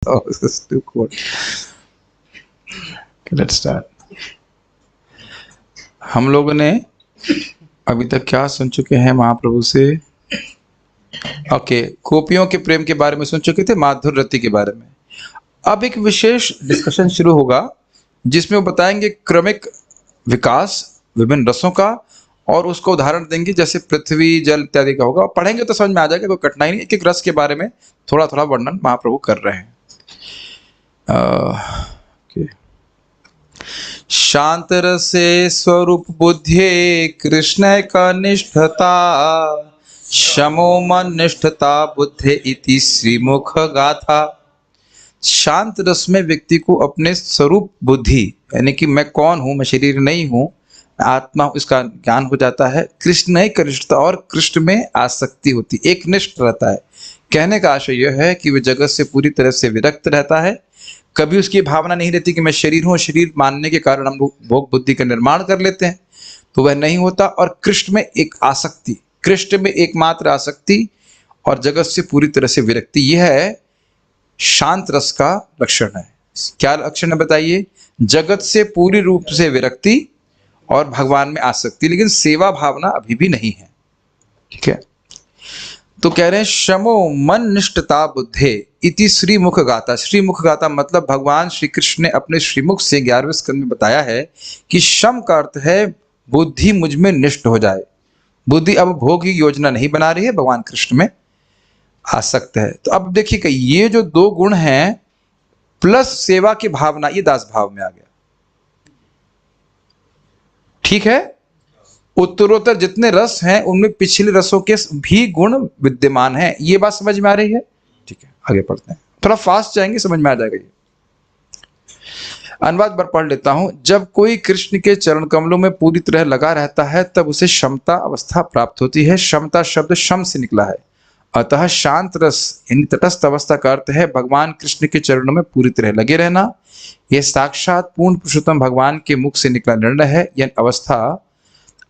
too cold. Okay, let's start. हम लोगों ने अभी तक क्या सुन चुके हैं महाप्रभु से? ओके, गोपियों के प्रेम के बारे में सुन चुके थे, माधुर रति के बारे में। अब एक विशेष डिस्कशन शुरू होगा जिसमें वो बताएंगे क्रमिक विकास विभिन्न रसों का, और उसको उदाहरण देंगे जैसे पृथ्वी जल इत्यादि का होगा। पढ़ेंगे तो समझ में आ जाएगा, कोई कठिनाई नहीं। एक एक रस के बारे में थोड़ा थोड़ा वर्णन महाप्रभु कर रहे हैं। शांत रसे स्वरूप बुद्धि कृष्ण का निष्ठता, शमो मन निष्ठता बुद्धि इति श्रीमुख गाथा। शांत रस में व्यक्ति को अपने स्वरूप बुद्धि, यानी कि मैं कौन हूं, मैं शरीर नहीं हूं, आत्मा, इसका ज्ञान हो जाता है। कृष्ण ही कनिष्ठता, और कृष्ण में आसक्ति होती, एक निष्ठ रहता है। कहने का आशय यह है कि वह जगत से पूरी तरह से विरक्त रहता है। कभी उसकी भावना नहीं रहती कि मैं शरीर हूं। शरीर मानने के कारण हम लोग भोग बुद्धि का निर्माण कर लेते हैं, तो वह नहीं होता। और कृष्ण में एक आसक्ति, कृष्ण में एकमात्र आसक्ति और जगत से पूरी तरह से विरक्ति, यह है शांत रस का लक्षण है। क्या लक्षण है बताइए? जगत से पूरी रूप से विरक्ति और भगवान में आसक्ति, लेकिन सेवा भावना अभी भी नहीं है। ठीक है, तो कह रहे हैं शमो मन निष्ठता बुद्धे इति श्रीमुख गाथा। श्रीमुख गाथा मतलब भगवान श्री कृष्ण ने अपने श्रीमुख से 11वें स्कंद में बताया है कि शम का अर्थ है बुद्धि मुझ में निष्ठ हो जाए। बुद्धि अब भोग की योजना नहीं बना रही है, भगवान कृष्ण में आसक्त है। तो अब देखिए कि ये जो दो गुण हैं प्लस सेवा की भावना, ये दास भाव में आ गया। ठीक है, उत्तरोत्तर जितने रस हैं उनमें पिछले रसों के भी गुण विद्यमान हैं। ये बात समझ में आ रही है? ठीक है, आगे पढ़ते हैं, थोड़ा फास्ट जाएंगे, समझ में आ जाएगा। ये अनुवाद पर पढ़ लेता हूं। जब कोई कृष्ण के चरण कमलों में पूरी तरह लगा रहता है तब उसे क्षमता अवस्था प्राप्त होती है। क्षमता शब्द शम से निकला है, अतः शांत रस यानी तटस्थ अवस्था का अर्थ है भगवान कृष्ण के चरणों में पूरी तरह लगे रहना। यह साक्षात पूर्ण पुरुषोत्तम भगवान के मुख से निकला निर्णय है। यह अवस्था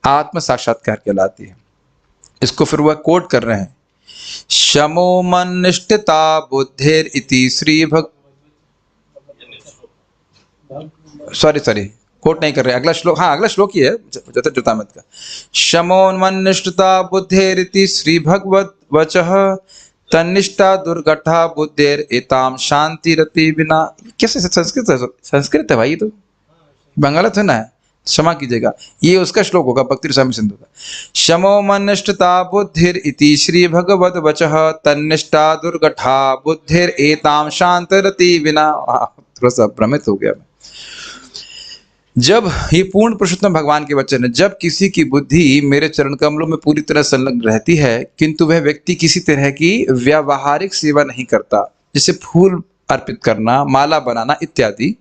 आत्म साक्षात्कार कहलाती है। इसको फिर वह कोट कर रहे हैं, शमो मन निष्ठता बुद्धिर इति श्री सॉरी कोट नहीं कर रहे, अगला श्लोक, हाँ अगला श्लोक ही है जोतामत का। शमो मन निष्ठता बुद्धिर इति श्री भगवत वचः तन्निष्ठा दुर्घटा बुद्धिर एताम शांति रति बिना। कैसे संस्कृत है भाई, ये तो बंगालत है ना, क्षमा कीजिएगा, ये उसका श्लोक होगा भक्ति रसायन सिंधु का। शमो मनिष्ठता बुद्धिर इति श्री भगवत वचः तन्निष्ठा दुर्घटा बुद्धिर एताम शांत रति बिना। थोड़ा सा भ्रमित हो गया मैं। जब ये पूर्ण पुरुषोत्तम भगवान के वचन है, जब किसी की बुद्धि मेरे चरण कमलों में पूरी तरह संलग्न रहती है किंतु वह व्यक्ति किसी तरह की व्यावहारिक सेवा नहीं करता, जैसे फूल अर्पित करना, माला बनाना इत्यादि,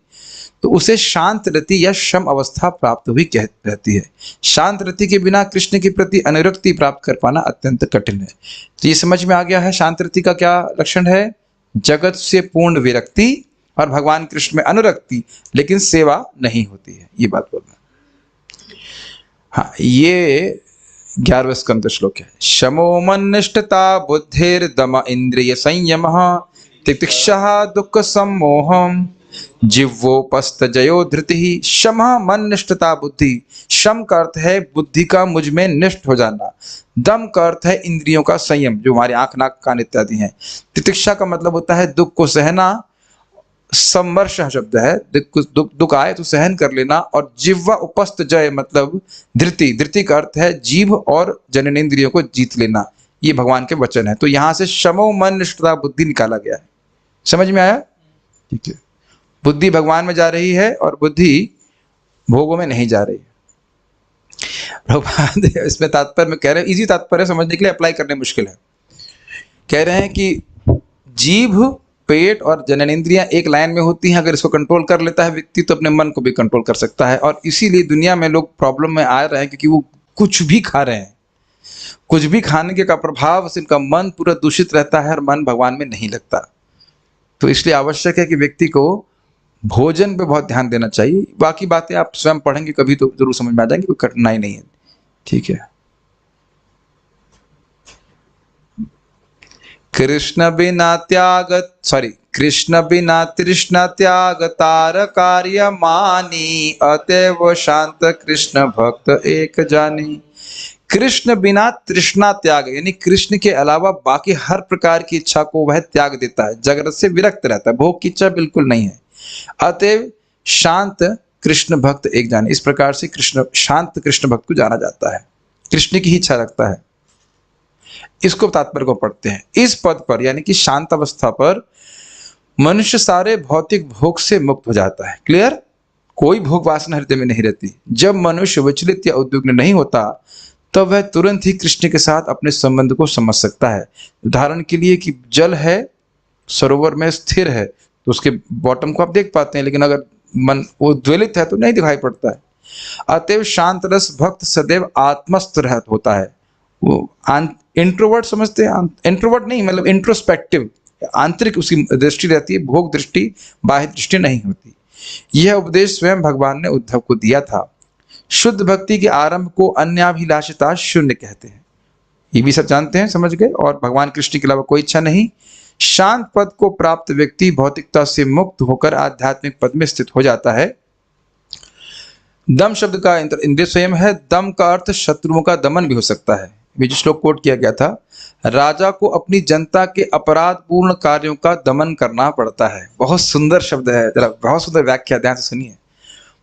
तो उसे शांत रति या शम अवस्था प्राप्त हुई रहती है। शांत रति के बिना कृष्ण के प्रति अनुरक्ति प्राप्त कर पाना अत्यंत कठिन है। तो ये समझ में आ गया है शांत रति का क्या लक्षण है? जगत से पूर्ण विरक्ति और भगवान कृष्ण में अनुरक्ति, लेकिन सेवा नहीं होती है, ये बात बोलना। हाँ, ये 11वें स्कंद श्लोक है। शमो मन निष्ठता बुद्धिर दम इंद्रिय संयम तितिक्षा दुख सम्मोहम जिव्वोपस्थ जयो धृति। शम मन निष्ठता बुद्धि, शम का अर्थ है बुद्धि का मुझ में निष्ठ हो जाना। दम का अर्थ है इंद्रियों का संयम, जो हमारे आंख नाक कान इत्यादि हैं। तितिक्षा का मतलब होता है दुख को सहना। संवर्ष शब्द है, दुख आए तो सहन कर लेना। और जिह्वा उपस्थ जय मतलब धृति, धृति का अर्थ है जीभ और जननेंद्रियों को जीत लेना। ये भगवान के वचन है। तो यहां से शमो मन निष्ठता बुद्धि निकाला गया है। समझ में आया? ठीक है, बुद्धि भगवान में जा रही है और बुद्धि भोगों में नहीं जा रही है। प्रभुपाद इसमें तात्पर्य में कह रहे हैं, इजी तात्पर्य समझने के लिए, अप्लाई करने मुश्किल है। कह रहे हैं कि जीभ, पेट और जननेंद्रियां एक लाइन में होती हैं। अगर इसको कंट्रोल कर लेता है व्यक्ति तो अपने मन को भी कंट्रोल कर सकता है। और इसीलिए दुनिया में लोग प्रॉब्लम में आ रहे हैं क्योंकि वो कुछ भी खा रहे हैं। कुछ भी खाने के का प्रभाव से इनका मन पूरा दूषित रहता है और मन भगवान में नहीं लगता। तो इसलिए आवश्यक है कि व्यक्ति को भोजन पे बहुत ध्यान देना चाहिए। बाकी बातें आप स्वयं पढ़ेंगे कभी तो जरूर समझ में आ जाएंगे, कोई कठिनाई नहीं है। ठीक है, कृष्ण बिना कृष्ण बिना तृष्णा त्याग तार कार्य मानी, अतएव शांत कृष्ण भक्त एक जानी। कृष्ण बिना तृष्णा त्याग, यानी कृष्ण के अलावा बाकी हर प्रकार की इच्छा को वह त्याग देता है, जगत से विरक्त रहता है, भोग की इच्छा बिल्कुल नहीं है। अतएव शांत कृष्ण भक्त एक जाने। इस प्रकार से कृष्ण शांत कृष्ण भक्त को जाना जाता है, कृष्ण की ही इच्छा रखता है। इसको तात्पर्य को पढ़ते हैं। इस पद पर यानी कि शांत अवस्था पर मनुष्य सारे भौतिक भोग से मुक्त हो जाता है। क्लियर? कोई भोग वासना हृदय में नहीं रहती। जब मनुष्य विचलित या उद्विग्न नहीं होता तब वह तुरंत ही कृष्ण के साथ अपने संबंध को समझ सकता है। उदाहरण के लिए कि जल है, सरोवर में स्थिर है, तो उसके बॉटम को आप देख पाते हैं, लेकिन अगर मन उद्वेलित है तो नहीं दिखाई पड़ता है। अतएव शांत रस भक्त सदैव आत्मस्थ रहत होता है। वो इंट्रोवर्ट समझते हैं, इंट्रोवर्ट नहीं मतलब इंट्रोस्पेक्टिव, आंतरिक उसकी दृष्टि रहती है, भोग दृष्टि बाह्य दृष्टि नहीं होती। यह उपदेश स्वयं भगवान ने उद्धव को दिया था। शुद्ध भक्ति के आरंभ को अन्याभिलाषिता शून्य कहते हैं। ये भी सब जानते हैं, समझ गए। और भगवान कृष्ण के अलावा कोई इच्छा नहीं। शांत पद को प्राप्त व्यक्ति भौतिकता से मुक्त होकर आध्यात्मिक पद में स्थित हो जाता है। दम शब्द का इंद्रिय संयम है। दम का अर्थ शत्रुओं का दमन भी हो सकता है। ये जो श्लोक कोट किया गया था, राजा को अपनी जनता के अपराध पूर्ण कार्यों का दमन करना पड़ता है। बहुत सुंदर शब्द है, जरा बहुत सुंदर व्याख्या ध्यान से सुनिए।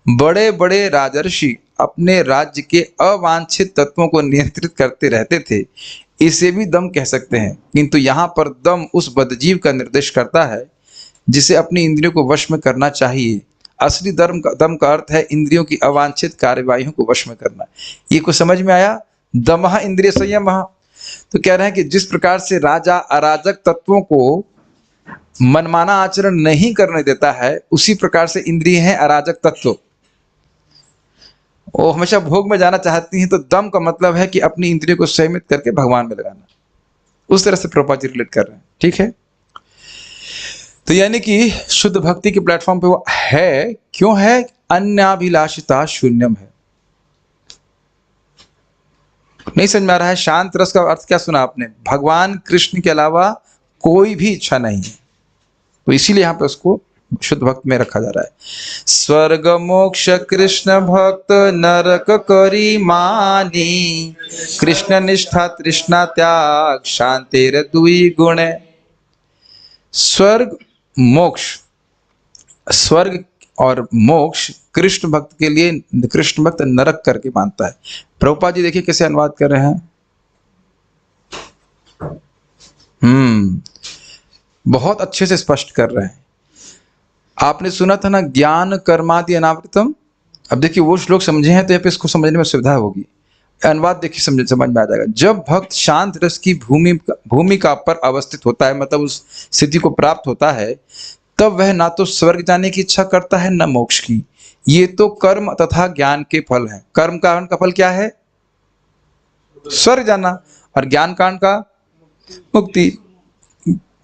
बड़े बड़े राजर्षि अपने राज्य के अवांछित तत्वों को नियंत्रित करते रहते थे, इसे भी दम कह सकते हैं। किंतु यहाँ पर दम उस बदजीव का निर्देश करता है जिसे अपनी इंद्रियों को वश में करना चाहिए। असली दम का अर्थ है इंद्रियों की अवांछित कार्यवाहियों को वश में करना। ये कुछ समझ में आया? दमः इंद्रिय संयमः। तो कह रहे हैं कि जिस प्रकार से राजा अराजक तत्वों को मनमाना आचरण नहीं करने देता है, उसी प्रकार से इंद्रिय हैं अराजक तत्व, वो हमेशा भोग में जाना चाहती हैं। तो दम का मतलब है कि अपनी इंद्रियों को संयमित करके भगवान में लगाना। उस तरह से प्रभुपाद जी रिलेट कर रहे हैं। ठीक है, तो यानी कि शुद्ध भक्ति के प्लेटफॉर्म पे वो है। क्यों है? अन्याभिलाषिता शून्यम है। नहीं समझ में आ रहा है? शांत रस का अर्थ क्या सुना आपने? भगवान कृष्ण के अलावा कोई भी इच्छा नहीं है। तो इसीलिए यहाँ पे उसको शुद्ध भक्त में रखा जा रहा है। स्वर्ग मोक्ष कृष्ण भक्त नरक करी मानी, कृष्ण निष्ठा तृष्णा त्याग शांतिर दुई गुण। स्वर्ग मोक्ष, स्वर्ग और मोक्ष कृष्ण भक्त के लिए कृष्ण भक्त नरक करके मानता है। प्रभुपाद जी देखिए कैसे अनुवाद कर रहे हैं। बहुत अच्छे से स्पष्ट कर रहे हैं। आपने सुना था ना, ज्ञान कर्मादि अनावृतम। अब देखिए वो श्लोक समझे हैं तो यहाँ पे इसको समझने में सुविधा होगी। अनुवाद देखिए समझ में आ जाएगा। जब भक्त शांत रस की भूमिका पर अवस्थित होता है, मतलब उस स्थिति को प्राप्त होता है, तब वह ना तो स्वर्ग जाने की इच्छा करता है न मोक्ष की। ये तो कर्म तथा ज्ञान के फल हैं। कर्म कांड का फल क्या है? स्वर्ग जाना। और ज्ञान कांड का मुक्ति।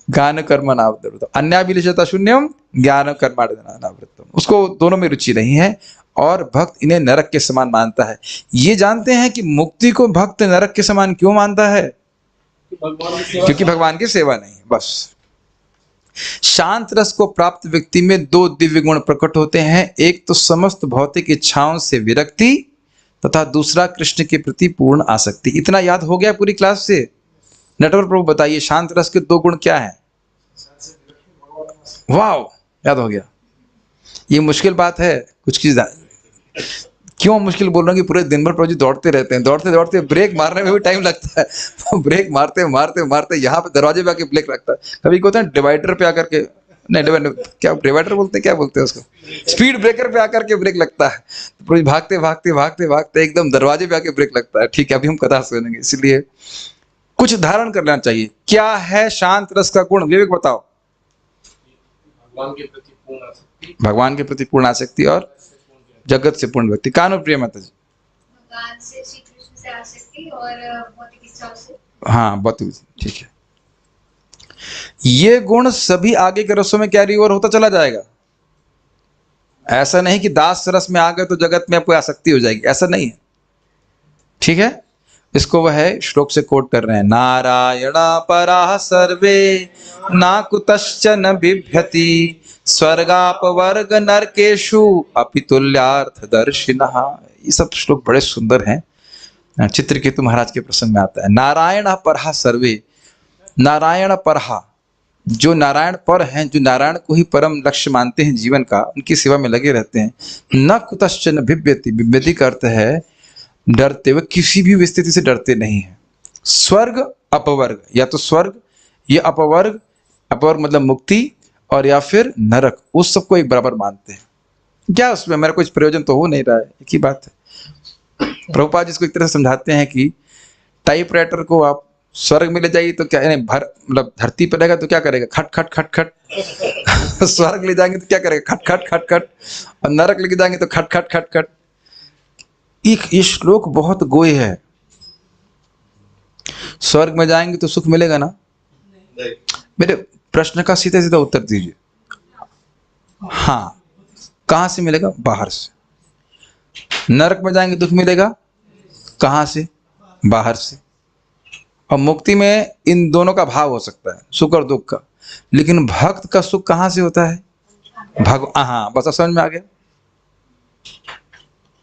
ज्ञान कर्म अनावृतम अन्याभिलाषिता शून्यम ज्ञान कर्माणावृतम। उसको दोनों में रुचि नहीं है और भक्त इन्हें नरक के समान मानता है। ये जानते हैं कि मुक्ति को भक्त नरक के समान क्यों मानता है? क्योंकि भगवान की सेवा नहीं। बस शांत रस को प्राप्त व्यक्ति में दो दिव्य गुण प्रकट होते हैं। एक तो समस्त भौतिक इच्छाओं से विरक्ति तथा दूसरा कृष्ण के प्रति पूर्ण आसक्ति। इतना याद हो गया पूरी क्लास से? नटवर प्रभु बताइए शांत रस के दो गुण क्या हैं? वाह, याद हो गया। ये मुश्किल बात है कुछ चीज। क्यों मुश्किल बोल रहा हूँ कि पूरे दिन भर प्रभु जी दौड़ते रहते हैं, दौड़ते दौड़ते ब्रेक मारने में भी टाइम लगता है। ब्रेक मारते मारते मारते यहाँ पे दरवाजे पे आके ब्रेक लगता है। कभी कहते हैं डिवाइडर पे आकर के, नहीं क्या डिवाइडर बोलते हैं, क्या बोलते हैं उसको, स्पीड ब्रेकर पे आकर के ब्रेक लगता है। तो भागते भागते भागते भागते एकदम दरवाजे पे आके ब्रेक लगता है। ठीक है, अभी हम कथा सुनेंगे, इसलिए कुछ धारण कर लेना चाहिए। क्या है शांत रस का गुण? विवेक बताओ। भगवान के प्रति पूर्ण आसक्ति, भगवान के प्रति पूर्ण आसक्ति और जगत से पूर्ण व्यक्ति। कानून प्रिय माता जी। भगवान से, श्री कृष्ण से आसक्ति और भौतिक इच्छाओं से। हाँ बहुत ठीक है। ये गुण सभी आगे के रसों में कैरी ओवर होता चला जाएगा। ऐसा नहीं कि दास रस में आ गए तो जगत में आपको आसक्ति हो जाएगी, ऐसा नहीं है। ठीक है, इसको वह श्लोक से कोट कर रहे हैं, नारायणा पराः सर्वे ना कुतश्चन बिभ्यति स्वर्गापवर्ग नरकेषु अपि तुल्यार्थ दर्शिनः। ये सब श्लोक बड़े सुंदर हैं। चित्रकेतु महाराज के प्रसंग में आता है, नारायण परहा सर्वे, नारायण परहा, जो नारायण पर हैं, जो नारायण को ही परम लक्ष्य मानते हैं जीवन का, उनकी सेवा में लगे रहते हैं। न कुतश्चन बिभ्यति, बिभ्यति का अर्थ है डरते, वह किसी भी स्थिति से डरते नहीं है। स्वर्ग अपवर्ग, या तो स्वर्ग या अपवर्ग, अपवर्ग मतलब मुक्ति, और या फिर नरक, उस सबको एक बराबर मानते हैं। क्या उसमें मेरा कुछ प्रयोजन तो हो नहीं रहा है, एक ही बात है। प्रभुपाद जिसको एक तरह से समझाते हैं कि टाइपराइटर को आप स्वर्ग में ले जाइए तो क्या, यानी भर मतलब धरती पर रहेगा तो क्या करेगा, खट खट खट खट स्वर्ग ले जाएंगे तो क्या करेगा, खट खट खट खट, और नरक लेके जाएंगे तो खट खट खट खट। ये श्लोक बहुत गोय है। स्वर्ग में जाएंगे तो सुख मिलेगा ना? मेरे प्रश्न का सीधा सीधा उत्तर दीजिए। हाँ, कहां से मिलेगा? बाहर से। नरक में जाएंगे दुख मिलेगा, कहां से? बाहर से। और मुक्ति में इन दोनों का भाव हो सकता है, सुख और दुख का, लेकिन भक्त का सुख कहां से होता है? हाँ, बस समझ में आ गया।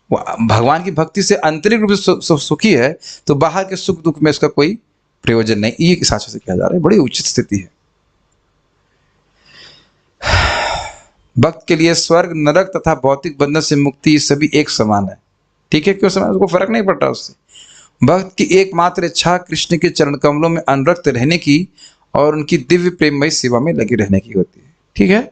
भगवान की भक्ति से आंतरिक रूप से सुखी है, तो बाहर के सुख दुख में इसका कोई प्रयोजन नहीं। ये किस आशा से किया जा रहा है, बड़ी उचित स्थिति है। भक्त के लिए स्वर्ग, नरक तथा भौतिक बंधन से मुक्ति सभी एक समान है। ठीक है, क्यों समान? उसको फर्क नहीं पड़ता उससे। भक्त की एकमात्र इच्छा कृष्ण के चरण कमलों में अनुरक्त रहने की और उनकी दिव्य प्रेममय सेवा में लगी रहने की होती है। ठीक है।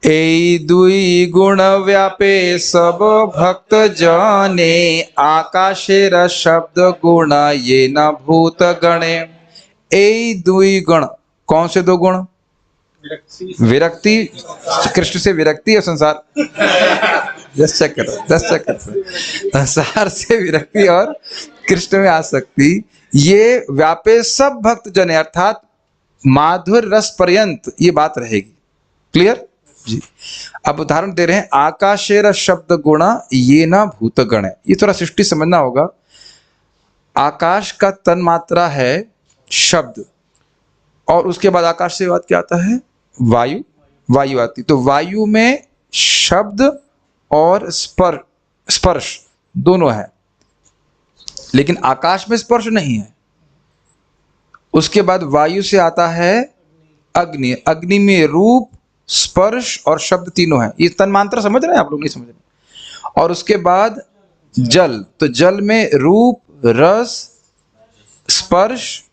ए दुई गुण व्यापे सब भक्त जने, आकाशेर शब्द गुण ये न भूत गणे। ए दुई गुण, कौन से दो गुण? विरक्ति, कृष्ण से विरक्ति और संसार, जस्ट चेक करो, संसार से विरक्ति और कृष्ण में आसक्ति, ये व्यापे सब भक्त जन, अर्थात माधुर रस पर्यंत ये बात रहेगी। क्लियर जी। अब उदाहरण दे रहे हैं, आकाशेर शब्द गुण ये ना भूत गण। ये थोड़ा सृष्टि समझना होगा। आकाश का तन मात्रा है शब्द, और उसके बाद आकाश से बात क्या आता है? वायु, वायु आती। तो वायु में शब्द और स्पर्श दोनों है, लेकिन आकाश में स्पर्श नहीं है। उसके बाद वायु से आता है अग्नि, अग्नि में रूप, स्पर्श और शब्द तीनों है। ये तन्मांत्र समझ रहे हैं आप लोग? नहीं समझ रहे। और उसके बाद जल, तो जल में रूप, रस, स्पर्श,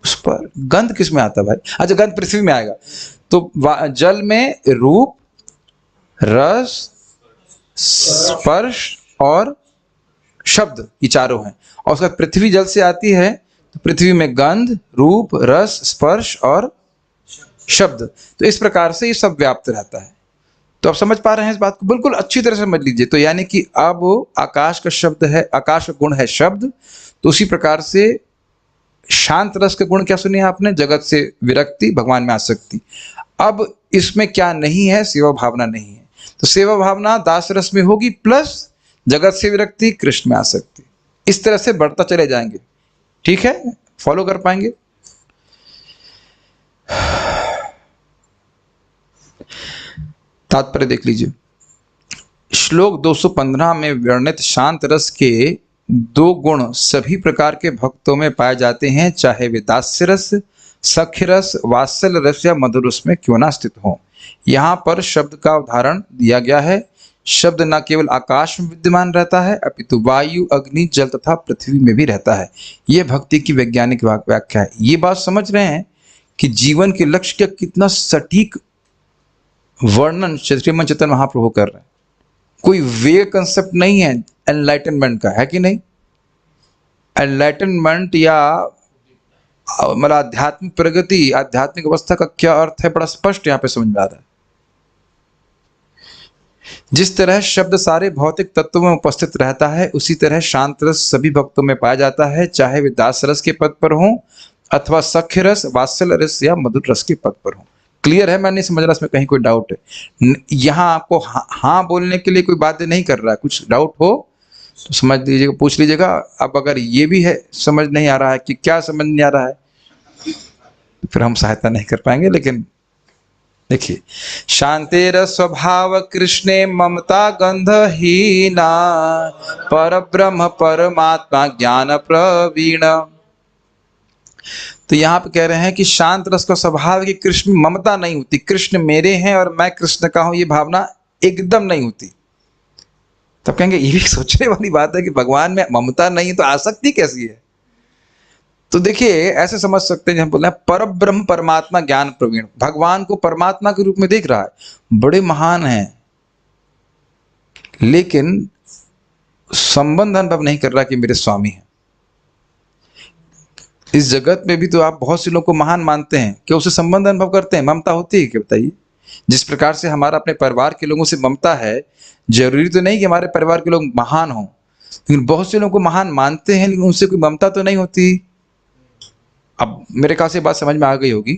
गंध किस में आता है भाई? अच्छा, गंध पृथ्वी में आएगा। तो जल में रूप, रस, स्पर्श और शब्द, ये चारों हैं। और उसका पृथ्वी जल से आती है, तो पृथ्वी में गंध, रूप, रस, स्पर्श और शब्द। तो इस प्रकार से ये सब व्याप्त रहता है। तो आप समझ पा रहे हैं इस बात को? बिल्कुल अच्छी तरह से समझ लीजिए। तो यानी कि अब आकाश का शब्द है, आकाश का गुण है शब्द, तो उसी प्रकार से शांत रस का गुण क्या सुनिए आपने? जगत से विरक्ति, भगवान में आसक्ति। अब इसमें क्या नहीं है? सेवा भावना नहीं है। तो सेवा भावना दास रस में होगी, प्लस जगत से विरक्ति, कृष्ण में आसक्ति। इस तरह से बढ़ता चले जाएंगे। ठीक है, फॉलो कर पाएंगे? तात्पर्य देख लीजिए। श्लोक 215 में वर्णित शांत रस के दो गुण सभी प्रकार के भक्तों में पाए जाते हैं, चाहे वे दास्य रस, सख्य रस, वात्सल्य रस या मधुर रस में क्यों ना स्थित हो। यहाँ पर शब्द का उदाहरण दिया गया है। शब्द न केवल आकाश में विद्यमान रहता है, अपितु वायु, अग्नि, जल तथा पृथ्वी में भी रहता है। यह भक्ति की वैज्ञानिक व्याख्या है। ये बात समझ रहे हैं कि जीवन के लक्ष्य का कितना सटीक वर्णन श्रीमद् चैतन्य महाप्रभु कर रहे हैं। कोई वे कंसेप्ट नहीं है एनलाइटनमेंट का, है कि नहीं? एनलाइटनमेंट या मतलब आध्यात्मिक प्रगति, आध्यात्मिक अवस्था का क्या अर्थ है, बड़ा स्पष्ट यहाँ पे समझ में आ रहा है। जिस तरह शब्द सारे भौतिक तत्वों में उपस्थित रहता है, उसी तरह शांत रस सभी भक्तों में पाया जाता है, चाहे वे दास रस के पद पर हों अथवा सख्य रस, वात्सल्य रस या मधुर रस के पद पर हों। क्लियर है? मैं नहीं समझ रहा इसमें कहीं कोई डाउट है? यहाँ आपको हाँ बोलने के लिए कोई बाध्य नहीं कर रहा है। कुछ डाउट हो तो समझ लीजिएगा, पूछ लीजिएगा। अब अगर ये भी है समझ नहीं आ रहा है कि क्या समझ नहीं आ रहा है, तो फिर हम सहायता नहीं कर पाएंगे। लेकिन देखिए, शांतिर स्वभाव कृष्णे ममता गंधहीना, पर ब्रह्म परमात्मा ज्ञान प्रवीण। तो यहाँ पे कह रहे हैं कि शांत रस का स्वभाव है कि कृष्ण में ममता नहीं होती, कृष्ण मेरे हैं और मैं कृष्ण का हूं, ये भावना एकदम नहीं होती। तब कहेंगे ये भी सोचने वाली बात है कि भगवान में ममता नहीं तो आसक्ति कैसी है। तो देखिए, ऐसे समझ सकते हैं, हम बोल रहे हैं पर ब्रह्म परमात्मा ज्ञान प्रवीण, भगवान को परमात्मा के रूप में देख रहा है, बड़े महान हैं, लेकिन संबंध अनुभव नहीं कर रहा कि मेरे स्वामी हैं। इस जगत में भी तो आप बहुत से लोगों को महान मानते हैं, कि उससे संबंध अनुभव करते हैं, ममता होती है क्या बताइए? जिस प्रकार से हमारा अपने परिवार के लोगों से ममता है, जरूरी तो नहीं कि हमारे परिवार के लोग महान हों, लेकिन बहुत से लोगों को महान मानते हैं, लेकिन उनसे कोई ममता तो नहीं होती। अब मेरे ख्याल से बात समझ में आ गई होगी।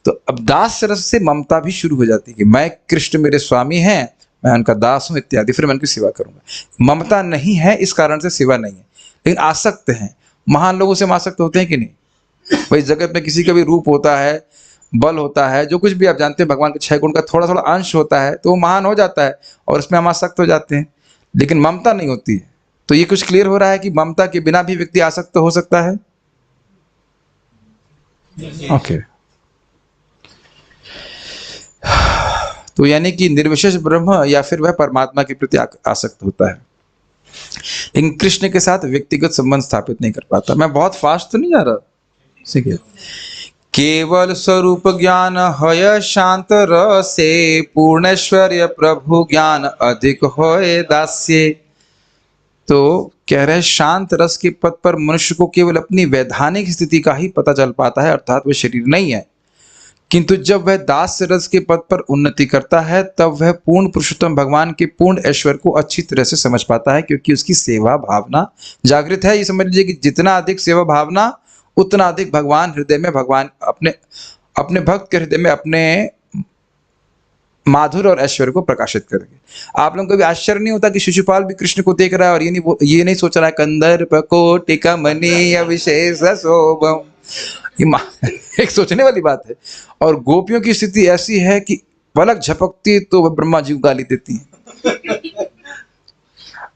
तो अब दास रस से ममता भी शुरू हो जाती है कि मैं, कृष्ण मेरे स्वामी हैं, मैं उनका दास हूं इत्यादि, फिर मैं उनकी सेवा करूंगा। ममता नहीं है इस कारण से सेवा नहीं है, लेकिन आसक्त हैं। महान लोगों से हम आसक्त होते हैं कि नहीं? भाई जगत में किसी का भी रूप होता है, बल होता है, जो कुछ भी आप जानते हैं, भगवान के 6 गुण का थोड़ा थोड़ा अंश होता है, तो वो महान हो जाता है और उसमें हम आसक्त हो जाते हैं, लेकिन ममता नहीं होती है। तो ये कुछ क्लियर हो रहा है कि ममता के बिना भी व्यक्ति आसक्त हो सकता है। ओके। तो यानी कि निर्विशेष ब्रह्म या फिर वह परमात्मा के प्रति आसक्त होता है, लेकिन कृष्ण के साथ व्यक्तिगत संबंध स्थापित नहीं कर पाता। मैं बहुत फास्ट तो नहीं जा रहा, ठीक है? केवल स्वरूप ज्ञान हय शांत रसे, पूर्णेश्वर्य प्रभु ज्ञान अधिक होए दास्य। तो कह रहे हैं शांत रस के पद पर मनुष्य को केवल अपनी वैधानिक स्थिति का ही पता चल पाता है, अर्थात वह शरीर नहीं है। किंतु जब वह दास रस के पद पर उन्नति करता है, तब वह पूर्ण पुरुषोत्तम भगवान के पूर्ण ऐश्वर्य को अच्छी तरह से समझ पाता है, क्योंकि उसकी सेवा भावना जागृत है। ये समझ लीजिए कि जितना अधिक सेवा भावना, उतना अधिक भगवान हृदय में, भगवान अपने भक्त के हृदय में अपने माधुर और ऐश्वर्य को प्रकाशित करेंगे। आप लोगों को भी आश्चर्य नहीं होता कि शिशुपाल भी कृष्ण को देख रहा है और ये नहीं सोच रहा है कंदर्प कोटि कमनीय विशेष शोभम। एक सोचने वाली बात है। और गोपियों की स्थिति ऐसी है कि पलक झपकती तो वह ब्रह्मा जी को गाली देती हैं।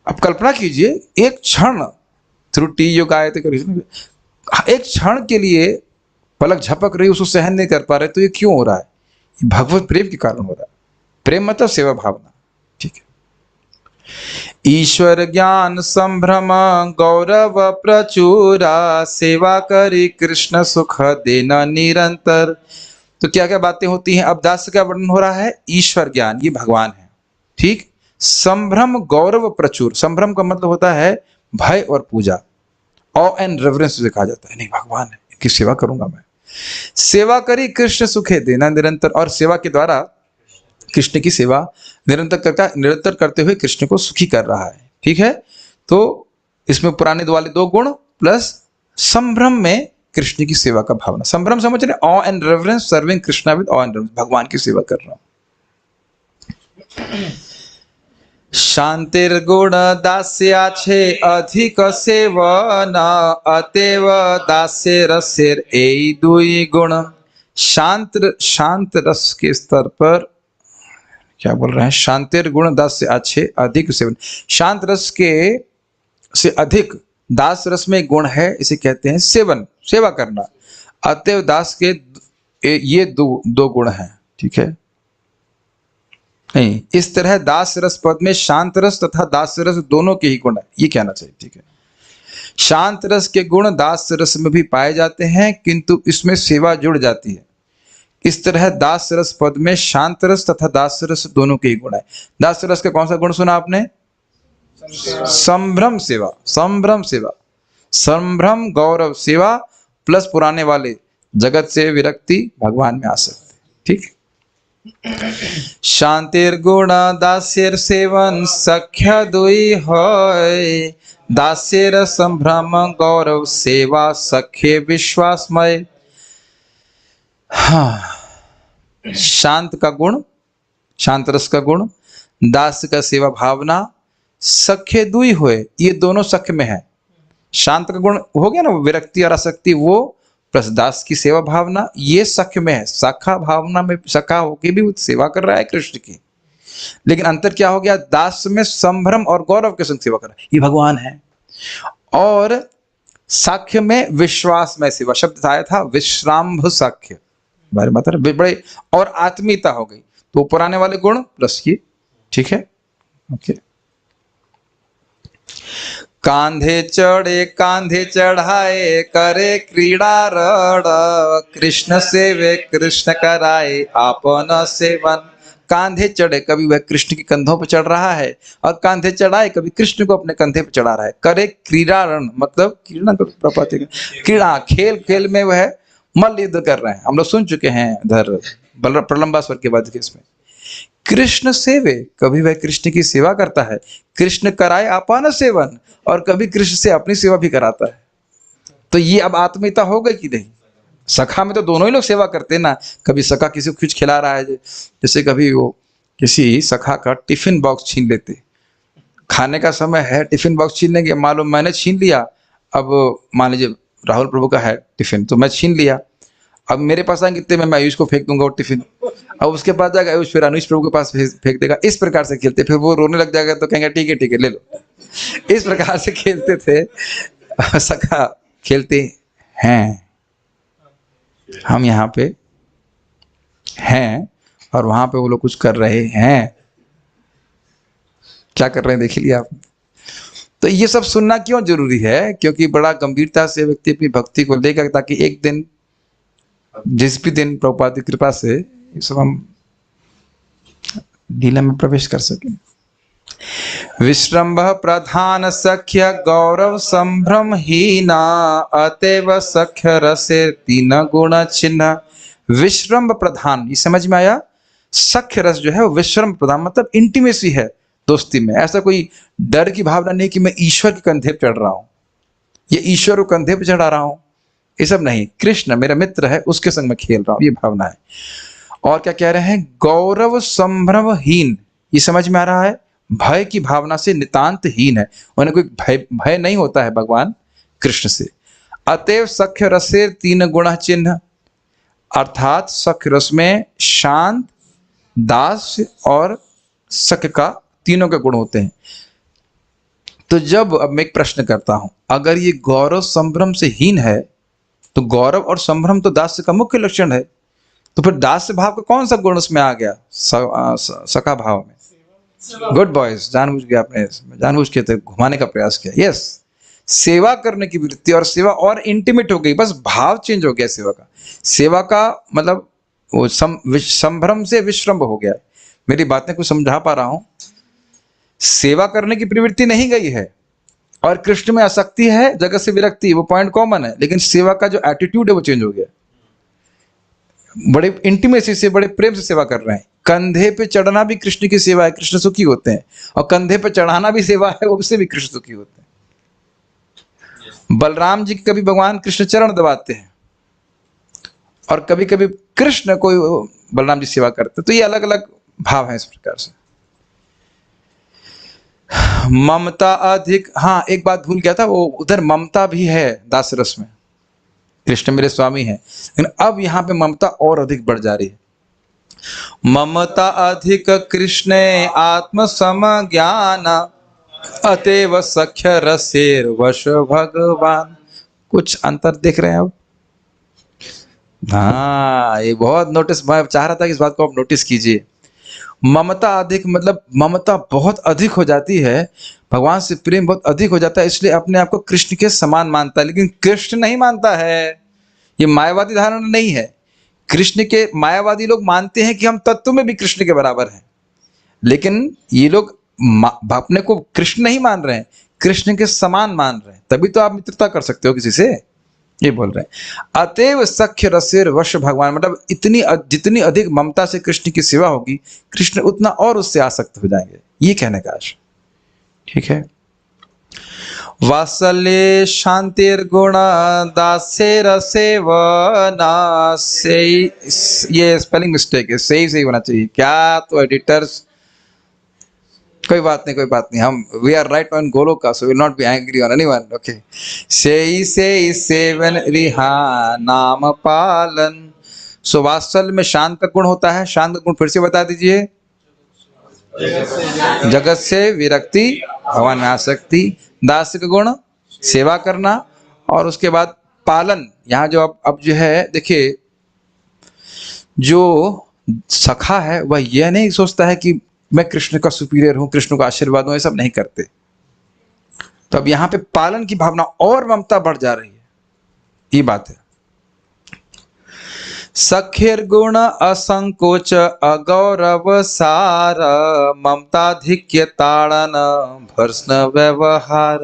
अब कल्पना कीजिए, एक क्षण त्रुटि योग आए थे कृष्ण, एक क्षण के लिए पलक झपक रही, उसको सहन नहीं कर पा रहे, तो ये क्यों हो रहा है? भगवत प्रेम के कारण हो रहा है। प्रेम मतलब सेवा भावना, ठीक है? ईश्वर ज्ञान संभ्रम गौरव प्रचुरा, सेवा करी कृष्ण सुख देना निरंतर। तो क्या क्या बातें होती हैं? अब दास का वर्णन हो रहा है। ईश्वर ज्ञान, ये भगवान है, ठीक। संभ्रम गौरव प्रचुर, संभ्रम का मतलब होता है भय और पूजा, ऑ एंड रेवरेंस से कहा जाता है, नहीं भगवान है, इनकी सेवा करूंगा मैं। सेवा करी कृष्ण सुखे देना निरंतर, और सेवा के द्वारा कृष्ण की सेवा निरंतर करते हुए कृष्ण को सुखी कर रहा है, ठीक है? तो इसमें पुराने वाले 2 गुण प्लस संभ्रम में कृष्ण की सेवा का भावना। संभ्रम समझ रहे, ऑ and reverence, serving Krishna with of and reverence, भगवान की सेवा कर रहा हूं। शांतिर्गुण दास्य छे अधिक सेवन, अतएव दास्य रसेर ए दुई गुण। शांत रस के स्तर पर क्या बोल रहे हैं? शांतिर्गुण दास्य अच्छे अधिक सेवन, शांत रस के से अधिक दास रस में गुण है, इसे कहते हैं सेवन, सेवा करना। अतएव दास के ये दो गुण हैं, ठीक है? नहीं, इस तरह दास रस पद में शांत रस तथा दास रस दोनों के ही गुण है, ये कहना चाहिए, ठीक है? शांत रस के गुण दास रस में भी पाए जाते हैं, किंतु इसमें सेवा जुड़ जाती है। इस तरह दास रस पद में शांत रस तथा दास रस दोनों के ही गुण है। दास रस का कौन सा गुण सुना आपने? संभ्रम सेवा, संभ्रम सेवा, संभ्रम गौरव सेवा प्लस पुराने वाले जगत से विरक्ति, भगवान में आसक्ति, ठीक। शांतिर्गुण दास्यर सेवन सख्य दुई होय, दास्यर संभ्रम गौरव सेवा सख्य विश्वासमय। हाँ, शांत का गुण, शांत रस का गुण, दास का सेवा भावना, सख्य दुई हुए, ये दोनों सख्य में है। शांत का गुण हो गया ना, विरक्ति और आसक्ति, वो प्लस दास की सेवा भावना, ये सख्य में है। सखा भावना में सखा होके भी वो सेवा कर रहा है कृष्ण की, लेकिन अंतर क्या हो गया, दास में संभ्रम और गौरव के संग सेवा कर रहा है, ये भगवान है। और साख्य में विश्वास में सेवा, शब्द आया था विश्राम्भ साख्य, बारे मतलब बड़े और आत्मीयता हो गई, तो ऊपर आने वाले गुण प्लस ये, ठीक है, ओके। कांधे चढ़े कांधे चढ़ाए करे क्रीड़ा रण, कृष्ण सेवे कृष्ण कराए आपन सेवन। कांधे चढ़े, कभी वह कृष्ण के कंधों पर चढ़ रहा है, और कांधे चढ़ाए, कभी कृष्ण को अपने कंधे पर चढ़ा रहा है। करे क्रीड़ा रण, मतलब क्रीड़ा, खेल खेल में वह मल्ल युद्ध कर रहे हैं। हम लोग सुन चुके हैं इधर प्रलंबासुर के वध के इसमें। कृष्ण सेवे, कभी वह कृष्ण की सेवा करता है, कृष्ण कराए आपन सेवन, और कभी कृष्ण से अपनी सेवा भी कराता है। तो ये अब आत्मीयता हो गई कि नहीं। सखा में तो दोनों ही लोग सेवा करते हैं ना, कभी सखा किसी को कुछ खिला रहा है, जैसे कभी वो किसी सखा का टिफिन बॉक्स छीन लेते, खाने का समय है, टिफिन बॉक्स छीन लेंगे, मालूम मैंने छीन लिया, अब मान लीजिए राहुल प्रभु का है टिफिन, तो मैं छीन लिया, अब मेरे पास आएंगे इतने में मैं आयुष को फेंक दूंगा वो टिफिन, अब उसके पास जाएगा आयुष, फिर अनुष प्रभु के पास फेंक देगा। इस प्रकार से खेलते, फिर वो रोने लग जाएगा तो कहेंगे ठीक है ले लो। इस प्रकार से खेलते थे, सखा खेलते हैं। हम यहाँ पे हैं और वहां पे वो लोग कुछ कर रहे हैं, क्या कर रहे हैं देख लिया आप। तो ये सब सुनना क्यों जरूरी है, क्योंकि बड़ा गंभीरता से व्यक्ति अपनी भक्ति को लेकर, ताकि एक दिन जिस भी दिन प्रभुपाद की कृपा से ये सब हम लीला में प्रवेश कर सके। विश्रम्भ प्रधान सख्य गौरव संभ्रम हीना, अतएव सख्य रसे तीन गुण चिन्ह। विश्रम्भ प्रधान, ये समझ में आया। सख्य रस जो है वो विश्रम्भ प्रधान, मतलब इंटीमेसी है दोस्ती में। ऐसा कोई डर की भावना नहीं कि मैं ईश्वर के कंधे पर चढ़ रहा हूं, ये ईश्वर को कंधे पर चढ़ा रहा हूं, ये सब नहीं। कृष्ण मेरा मित्र है, उसके संग मैं खेल रहा हूं, ये भावना है। और क्या कह रहे हैं, गौरव संभ्रमहीन, ये समझ में आ रहा है, भय की भावना से नितांत हीन है, उन्हें कोई भय नहीं होता है भगवान कृष्ण से। अतएव सख्य रसे तीन गुण चिन्ह, अर्थात सख्य रस में शांत, दास और सख्य का तीनों के गुण होते हैं। तो जब अब मैं एक प्रश्न करता हूं, अगर ये गौरव संभ्रम से हीन है, तो गौरव और संभ्रम तो दास्य का मुख्य लक्षण है, तो फिर दास्य भाव का कौन सा गुण उसमें आ गया सखा भाव में? गुड बॉयज, जानबूझ के आपने जानबूझ के तो घुमाने का प्रयास किया। यस, सेवा करने की वृत्ति, और सेवा और इंटीमेट हो गई, बस भाव चेंज हो गया सेवा का। सेवा का मतलब वो संभ्रम से विश्रम्भ हो गया। मेरी बातें कुछ समझा पा रहा हूं? सेवा करने की प्रवृत्ति नहीं गई है, और कृष्ण में आसक्ति है, जगत से विरक्ति, वो पॉइंट कॉमन है, लेकिन सेवा का जो एटीट्यूड है वो चेंज हो गया। बड़े इंटीमेसी से, बड़े प्रेम से सेवा कर रहे हैं। कंधे पे चढ़ना भी कृष्ण की सेवा है, कृष्ण सुखी होते हैं, और कंधे पे चढ़ाना भी सेवा है, उससे भी कृष्ण सुखी होते हैं। बलराम जी कभी भगवान कृष्ण चरण दबाते हैं, और कभी कभी कृष्ण कोई बलराम जी सेवा करते हैं, तो ये अलग अलग भाव है इस प्रकार से। ममता अधिक, हाँ एक बात भूल गया था, वो उधर ममता भी है दास रस में, कृष्ण मेरे स्वामी हैं, लेकिन अब यहाँ पे ममता और अधिक बढ़ जा रही है। ममता अधिक कृष्ण आत्म सम ज्ञान, अतएव सख्य रसेर वश भगवान। कुछ अंतर देख रहे हैं अब? हाँ, ये बहुत नोटिस, मैं चाह रहा था कि इस बात को आप नोटिस कीजिए। ममता अधिक मतलब ममता बहुत अधिक हो जाती है, भगवान से प्रेम बहुत अधिक हो जाता है, इसलिए अपने आप को कृष्ण के समान मानता है, लेकिन कृष्ण नहीं मानता है। ये मायावादी धारणा नहीं है। कृष्ण के मायावादी लोग मानते हैं कि हम तत्व में भी कृष्ण के बराबर हैं, लेकिन ये लोग अपने को कृष्ण नहीं मान रहे हैं, कृष्ण के समान मान रहे हैं, तभी तो आप मित्रता कर सकते हो किसी से, ये बोल रहे हैं। अतएव सख्य रसेर वश भगवान, मतलब इतनी जितनी अधिक ममता से कृष्ण की सेवा होगी, कृष्ण उतना और उससे आसक्त हो जाएंगे, ये कहने का आशा। ठीक है। वात्सल्य शांतिर गुण दासेर सेवना, से ये स्पेलिंग मिस्टेक है, सही होना चाहिए क्या? तो एडिटर्स कोई बात नहीं, कोई बात नहीं, हम we are right on Goloka, so will not be angry on anyone. Okay, say seven रिहा नाम पालन। सो वात्सल्य में शांत का गुण होता है। शांत का गुण फिर से बता दीजिए। जगत से विरक्ति, भगवान में आसक्ति। दास्य का गुण सेवा करना, और उसके बाद पालन। यहाँ जो अब जो है देखिए, जो सखा है वह यह नहीं सोचता है कि मैं कृष्ण का सुपीरियर हूं, कृष्ण का आशीर्वाद हूं, ये सब नहीं करते। तो अब यहाँ पे पालन की भावना और ममता बढ़ जा रही है, ये बात है। सख्यर गुण असंकोच अगौरव सार, ममताधिक्य ताड़न भर्ष्ण व्यवहार।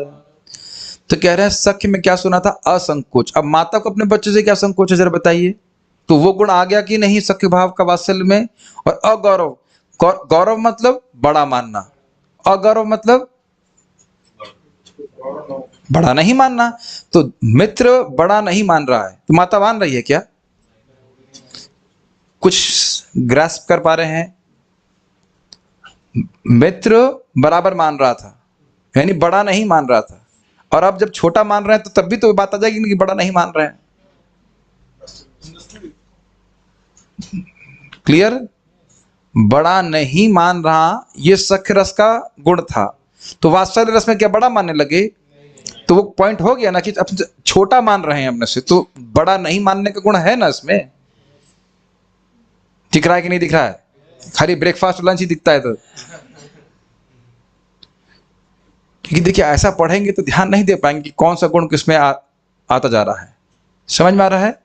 तो कह रहे हैं सख्य में क्या सुना था? असंकोच। अब माता को अपने बच्चों से क्या संकोच है, जरा बताइए। तो वो गुण आ गया कि नहीं सख्य भाव का वात्सल्य में। और अगौरव, गौरव मतलब बड़ा मानना, अगौरव मतलब बड़ा नहीं मानना। तो मित्र बड़ा नहीं मान रहा है, तो माता मान रही है क्या? कुछ ग्रास्प कर पा रहे हैं? मित्र बराबर मान रहा था, यानी बड़ा नहीं मान रहा था। और अब जब छोटा मान रहे हैं तो तब भी तो बात आ जाएगी कि बड़ा नहीं मान रहे हैं। क्लियर? बड़ा नहीं मान रहा, ये सख्य रस का गुण था। तो वात्सल्य रस में क्या बड़ा मानने लगे? तो वो पॉइंट हो गया ना कि अब छोटा मान रहे हैं अपने से, तो बड़ा नहीं मानने का गुण है ना इसमें। दिख रहा है कि नहीं दिख रहा है? खाली ब्रेकफास्ट लंच ही दिखता है तो। क्योंकि देखिए ऐसा पढ़ेंगे तो ध्यान नहीं दे पाएंगे कि कौन सा गुण किसमें आता जा रहा है। समझ में आ रहा है?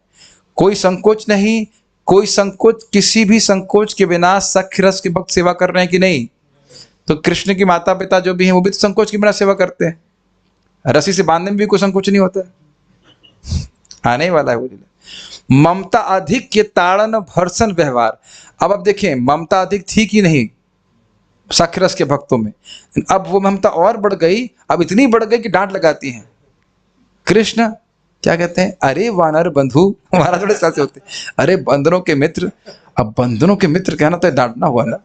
कोई संकोच नहीं, कोई संकोच, किसी भी संकोच के बिना सख्य रस के भक्त सेवा कर रहे हैं कि नहीं? तो कृष्ण की माता पिता जो भी हैं वो भी तो संकोच के बिना सेवा करते हैं। रस्सी से बांधने में भी कोई संकोच नहीं होता है। आने वाला है वो। ममता अधिक ये ताड़न भर्सन व्यवहार। अब देखिए ममता अधिक थी कि नहीं सख्य रस के भक्तों में? अब वो ममता और बढ़ गई, अब इतनी बढ़ गई कि डांट लगाती हैं। कृष्ण क्या कहते हैं? अरे वानर बंधु, हमारा थोड़े साथ होते हैं, अरे बंदरों के मित्र। अब बंदरों के मित्र कहना तो डांटना हुआ ना।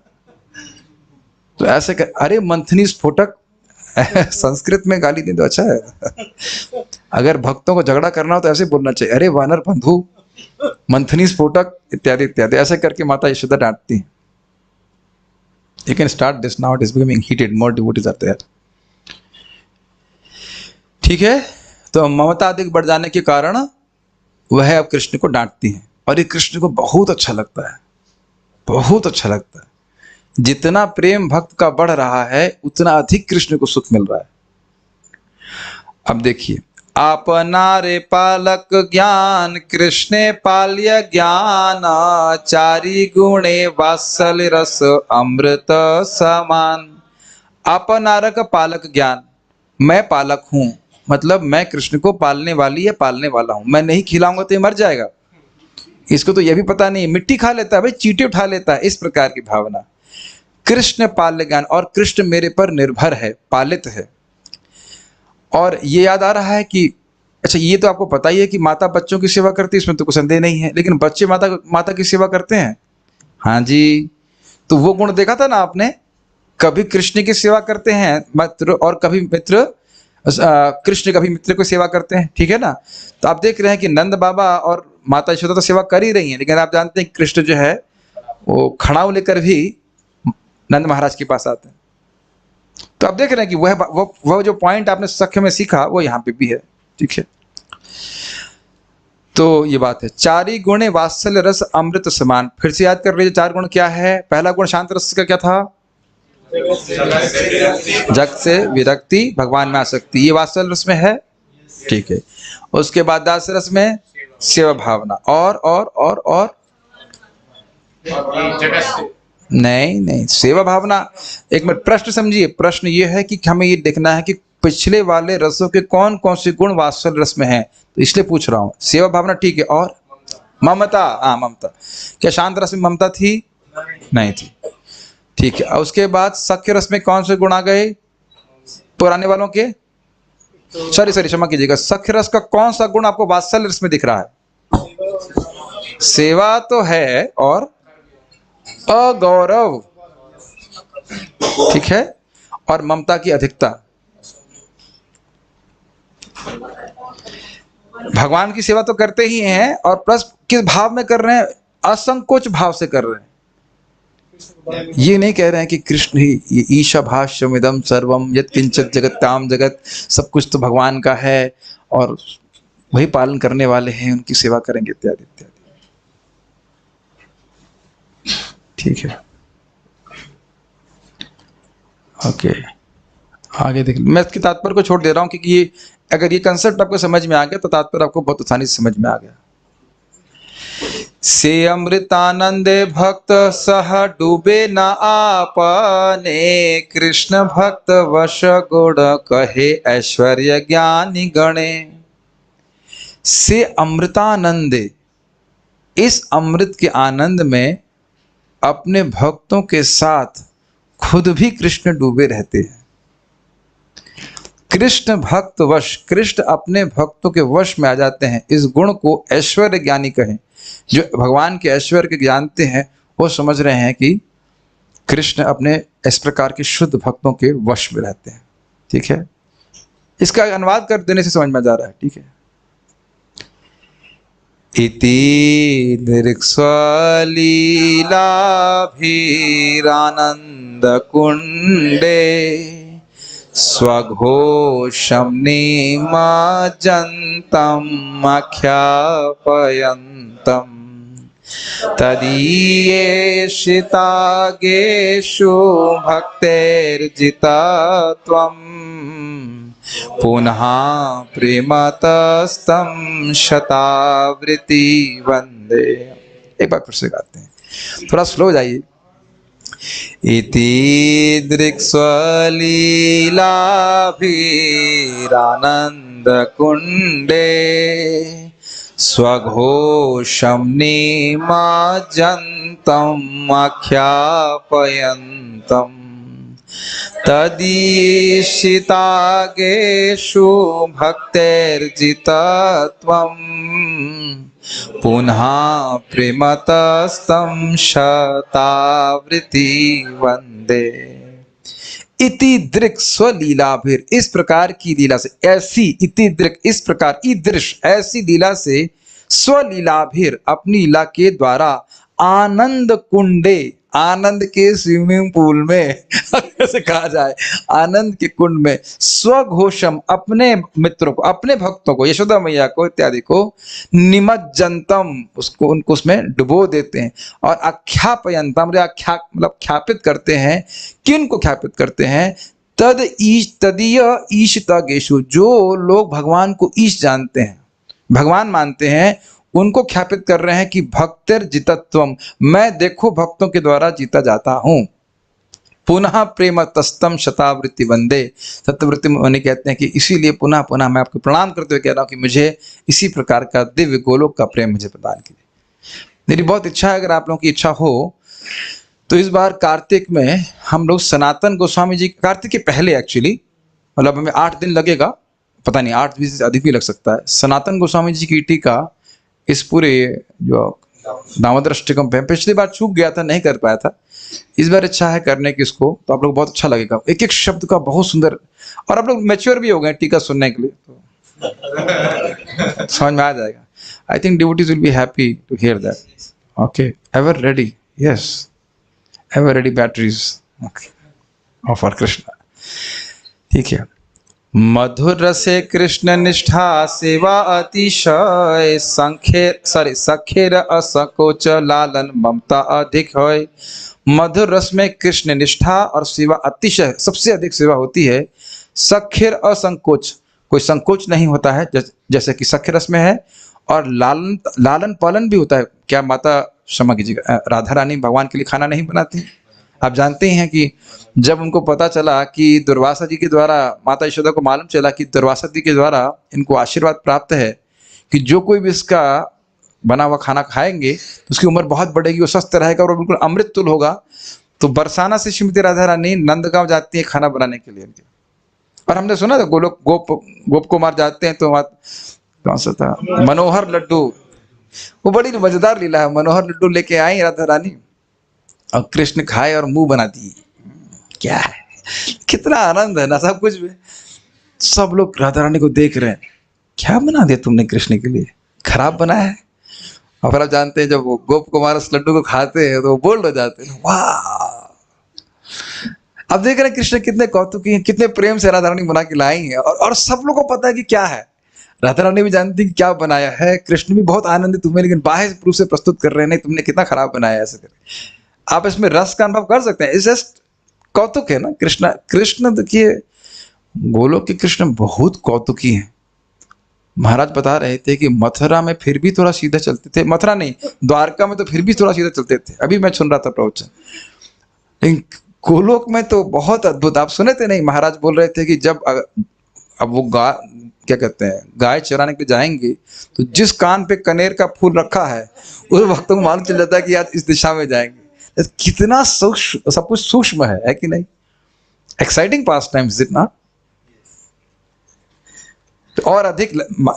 तो ऐसे अरे मंथनी स्फोटक, संस्कृत में गाली दे तो अच्छा है। अगर भक्तों को झगड़ा करना हो तो ऐसे बोलना चाहिए, अरे वानर बंधु, मंथनी स्फोटक, इत्यादि इत्यादि। ऐसे करके माता यशोदा डांटती है। You can start this now, it is becoming heated, more devotees are there. ठीक है, तो ममता अधिक बढ़ जाने के कारण वह अब कृष्ण को डांटती है, और ये कृष्ण को बहुत अच्छा लगता है, बहुत अच्छा लगता है। जितना प्रेम भक्त का बढ़ रहा है उतना अधिक कृष्ण को सुख मिल रहा है। अब देखिए, अपना रे पालक ज्ञान कृष्णे पाल्य ज्ञान, चारि गुणे वात्सल्य रस अमृत समान। अपनार का पालक ज्ञान, मैं पालक हूं, मतलब मैं कृष्ण को पालने वाली या पालने वाला हूं। मैं नहीं खिलाऊंगा तो ये मर जाएगा। इसको तो यह भी पता नहीं, मिट्टी खा लेता है भाई, चींटी उठा लेता है, इस प्रकार की भावना। कृष्ण पाल्य ज्ञान, और कृष्ण मेरे पर निर्भर है, पालित है। और ये याद आ रहा है कि अच्छा ये तो आपको पता ही है कि माता बच्चों की सेवा करती है, इसमें तो कोई संदेह नहीं है, लेकिन बच्चे माता की सेवा करते हैं। हाँ जी, तो वो गुण देखा था ना आपने, कभी कृष्ण की सेवा करते हैं मित्र, और कभी मित्र कृष्ण कभी मित्र को सेवा करते हैं। ठीक है ना? तो आप देख रहे हैं कि नंद बाबा और माता यशोदा तो सेवा कर ही रही हैं, लेकिन आप जानते हैं कृष्ण जो है वो खड़ाऊ लेकर भी नंद महाराज के पास आते हैं। तो आप देख रहे हैं कि वह जो पॉइंट आपने सख्य में सीखा वो यहाँ पे भी है। ठीक है, तो ये बात है। चारि गुणे वात्सल्य रस अमृत समान। फिर से याद कर लीजिए, चार गुण क्या है? पहला गुण शांत रस का क्या था? जग से विरक्ति, भगवान में आसक्ति, ये वात्सल्य रस में है। ठीक है, उसके बाद दास रस में सेवा भावना, और नहीं सेवा भावना। एक मिनट, प्रश्न समझिए। प्रश्न ये है कि हमें ये देखना है कि पिछले वाले रसों के कौन कौन से गुण वात्सल्य रस में हैं, तो इसलिए पूछ रहा हूं। सेवा भावना ठीक है, और ममता, हाँ ममता। क्या शांत रस में ममता थी? नहीं थी। ठीक है, और उसके बाद सख्य रस में कौन से गुण आ गए पुराने वालों के? सॉरी क्षमा कीजिएगा, सख्य रस का कौन सा गुण आपको वात्सल्य रस में दिख रहा है? सेवा तो है, और अगौरव। ठीक है, और ममता की अधिकता। भगवान की सेवा तो करते ही हैं, और प्लस किस भाव में कर रहे हैं? असंकोच भाव से कर रहे हैं। ये नहीं कह रहे हैं कि कृष्ण ही ये ईशा भाष्यमिदम सर्वम यत् किंचित जगत्ताम जगत, सब कुछ तो भगवान का है और वही पालन करने वाले हैं, उनकी सेवा करेंगे इत्यादि इत्यादि। ठीक है, ओके, आगे देख। मैं इसके तात्पर्य को छोड़ दे रहा हूं, क्योंकि ये अगर ये कंसेप्ट आपको समझ में आ गया तो तात्पर्य आपको बहुत आसानी से समझ में आ गया। से अमृतानंदे भक्त सह डूबे न आपने, कृष्ण भक्त वश गुण कहे ऐश्वर्य ज्ञानी गणे। से अमृतानंदे, इस अमृत के आनंद में अपने भक्तों के साथ खुद भी कृष्ण डूबे रहते हैं। कृष्ण भक्त वश, कृष्ण अपने भक्तों के वश में आ जाते हैं। इस गुण को ऐश्वर्य ज्ञानी कहें। जो भगवान के ऐश्वर्य के जानते हैं वो समझ रहे हैं कि कृष्ण अपने इस प्रकार के शुद्ध भक्तों के वश में रहते हैं। ठीक है, इसका अनुवाद कर देने से समझ में आ जा रहा है। ठीक है, इति दृक्स्वलीलाभिरानंद कुंडे स्वघोषं निमज्जन्तम् आख्यापयन्तम् तदीयेषितागेषु भक्तेर्जिता त्वम् पुनः प्रेमतस्तं शतावृत्ति वंदे। एक बार फिर से गाते हैं, थोड़ा स्लो जाइए। इति दृक्स्वलीलाभिरानंद कुंडे स्वघोषं निमज्जन्तम् आख्यापयन्तम् तदीशितागेषु भक्तेर्जिता त्वम् पुनः प्रेमतस्तं शतावृत्ति वंदे। इति दृक् स्वलीलाभिर, इस प्रकार की लीला से, ऐसी, इति दृक् इस प्रकार, ईदृश ऐसी लीला से, स्वलीलाभिर अपनी लीला के द्वारा, आनंद कुंडे आनंद के स्विमिंग पूल में ऐसे कहा जाए, आनंद के कुंड में, स्वघोषम अपने मित्रों को, अपने भक्तों को, यशोदा मैया को इत्यादि को, निमज्जंतम उसको, उनको उसमें डुबो देते हैं, और आख्यापयंतम मतलब ख्यापित करते हैं। किन को ख्यापित करते हैं? तदीय ईशितागेषु, जो लोग भगवान को ईश जानते हैं, भगवान मानते हैं, उनको ख्यापित कर रहे हैं कि भक्तिर जितत्वम, मैं देखो भक्तों के द्वारा जीता जाता हूं। पुनः प्रेम तस्तम शतावृत्ति वंदे, सत्यवृत्ति मुनि कहते हैं कि इसीलिए पुनः पुनः मैं आपको प्रणाम करते हुए कह रहा हूं कि मुझे इसी प्रकार का दिव्य गोलोक का प्रेम मुझे प्रदान कीजिए। मेरी बहुत इच्छा है, अगर आप लोगों की इच्छा हो तो इस बार कार्तिक में हम लोग सनातन गोस्वामी जी, कार्तिक के पहले एक्चुअली, मतलब हमें 8 दिन लगेगा, पता नहीं 8 दिन से अधिक भी लग सकता है, सनातन गोस्वामी जी की टीका इस पूरे जो दामोदर अष्टकम पे, पिछली बार चूक गया था, नहीं कर पाया था, इस बार इच्छा है करने की इसको, तो आप लोग बहुत अच्छा लगेगा। एक एक शब्द का बहुत सुंदर, और आप लोग मैच्योर भी हो गए टीका सुनने के लिए, तो समझ में आ जाएगा। I think devotees will be happy to hear that. Okay, ever ready? Yes, ever ready batteries of our Krishna. ठीक है। मधुर रसे कृष्ण निष्ठा सेवा अतिशय, सखेर असंकोच लालन ममता अधिक है। मधुर रस में कृष्ण निष्ठा और सेवा अतिशय, सबसे अधिक सेवा होती है। सखेर असंकोच, कोई संकोच नहीं होता है, जैसे कि सख्य रस में है। और लालन पालन भी होता है। क्या माता, क्षमा कीजिएगा, राधा रानी भगवान के लिए खाना नहीं बनाती? आप जानते हैं कि जब उनको पता चला कि दुर्वासा जी के द्वारा, माता यशोदा को मालूम चला कि दुर्वासा जी के द्वारा इनको आशीर्वाद प्राप्त है कि जो कोई भी इसका बना हुआ खाना खाएंगे तो उसकी उम्र बहुत बढ़ेगी, वो स्वस्थ रहेगा और बिल्कुल अमृत तुल्य होगा, तो बरसाना से श्रीमती राधा रानी नंदगांव जाती है खाना बनाने के लिए। और हमने सुना था गोप कुमार जाते हैं तो कौन सा था, मनोहर लड्डू, वो बड़ी मजेदार लीला है। मनोहर लड्डू लेके आई राधा रानी और कृष्ण खाए और मुंह बना दिए। क्या है कितना आनंद है ना सब कुछ में। सब लोग राधा रानी को देख रहे हैं, क्या बना दिया तुमने कृष्ण के लिए, खराब बनाया है। और फिर आप जानते हैं जब वो गोप कुमार उस लड्डू को खाते हैं तो वो बोल्ड हो जाते हैं, वाह। अब देख रहे हैं कृष्ण कितने कौतुकी हैं, कितने प्रेम से राधा रानी बना के लाई है, और सब लोगों को पता है कि क्या है। राधा रानी भी जानती है कि क्या बनाया है, कृष्ण भी बहुत आनंदित हुए, लेकिन बाह्य रूप से प्रस्तुत कर रहे हैं, नहीं तुमने कितना खराब बनाया ऐसे करके। आप इसमें रस का अनुभव कर सकते हैं, इस जस्ट कौतुक है ना। कृष्ण कृष्ण देखिए, गोलोक के कृष्ण बहुत कौतुकी हैं। महाराज बता रहे थे कि मथुरा में फिर भी थोड़ा सीधा चलते थे, मथुरा नहीं द्वारका में तो फिर भी थोड़ा सीधा चलते थे, अभी मैं सुन रहा था प्रवचन, लेकिन गोलोक में तो बहुत अद्भुत। आप सुने थे नहीं, महाराज बोल रहे थे कि जब अब वो क्या कहते हैं गाय चराने के लिए जाएंगे, तो जिस कान पे कनेर का फूल रखा है उस वक्त को मालूम चल जाता है कि आज इस दिशा में जाएंगे। कितना सूक्ष्म, सब कुछ सूक्ष्म है कि नहीं। Exciting pass time is it not. और अधिक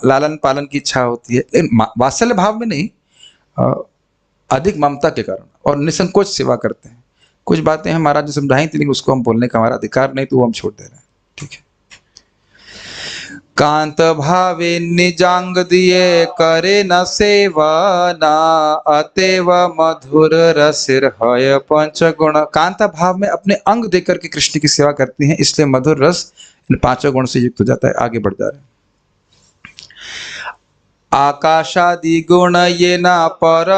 लालन पालन की इच्छा होती है, लेकिन वात्सल्य भाव में नहीं, अधिक ममता के कारण, और निसंकोच सेवा करते हैं। कुछ बातें हैं महाराज ने समझाई थी, लेकिन उसको हम बोलने का हमारा अधिकार नहीं, तो वो हम छोड़ दे रहे हैं, ठीक है। कांत भावे निजांग दिए करे न सेवा ना, अतेव मधुर रसिर हय पंच गुण। कांता भाव में अपने अंग देकर के कृष्ण की सेवा करती हैं, इसलिए मधुर रस इन पांचों गुण से युक्त हो जाता है। आगे बढ़ जा रहे हैं। आकाशादि गुण ये न पर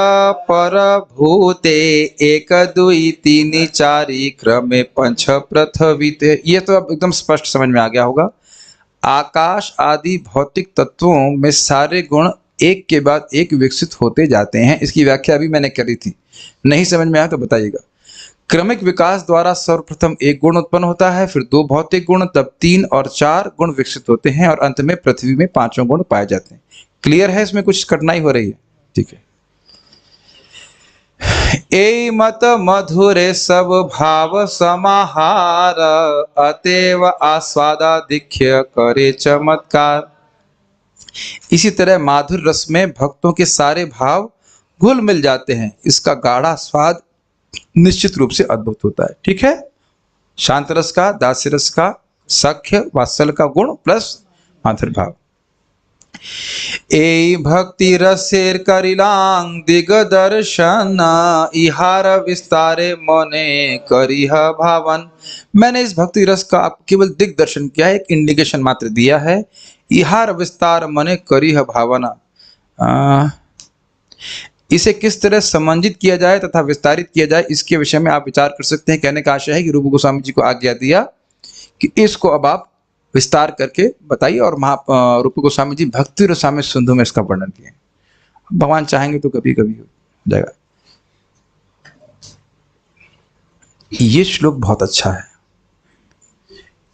पर भूते, एक दुई तीन चारि क्रमे पंच पृथ्वीते। ये तो अब एकदम स्पष्ट समझ में आ गया होगा। आकाश आदि भौतिक तत्वों में सारे गुण एक के बाद एक विकसित होते जाते हैं। इसकी व्याख्या अभी मैंने करी थी, नहीं समझ में आया तो बताइएगा। क्रमिक विकास द्वारा सर्वप्रथम एक गुण उत्पन्न होता है, फिर दो भौतिक गुण, तब 3 और 4 गुण विकसित होते हैं, और अंत में पृथ्वी में 5 गुण पाए जाते हैं। क्लियर है, इसमें कुछ कठिनाई हो रही है, ठीक है। ए मत मधुरे सब भाव समाहार, अतेव आस्वादाधिक्य करे चमत्कार। इसी तरह माधुर रस में भक्तों के सारे भाव घुल मिल जाते हैं, इसका गाढ़ा स्वाद निश्चित रूप से अद्भुत होता है, ठीक है। शांत रस का, दास्य रस का, सख्य वात्सल्य का गुण प्लस माधुर भाव। ए भक्ति रसेर करिलांग दिगदर्शन, इहार विस्तारे मने करिह भावन। मैंने इस भक्ति रस का आपको केवल दिग्दर्शन किया है, एक इंडिकेशन मात्र दिया है। इहार विस्तार मने करिह भावना, इसे किस तरह समन्वित किया जाए तथा विस्तारित किया जाए, इसके विषय में आप विचार कर सकते हैं। कहने का आशय है कि रूप गोस्वामी जी को आज्ञा दिया कि इसको अब आप विस्तार करके बताइए, और रूप गोस्वामी जी भक्ति रसामृत सिंधु में इसका वर्णन किए। भगवान चाहेंगे तो कभी कभी हो जाएगा। ये श्लोक बहुत अच्छा है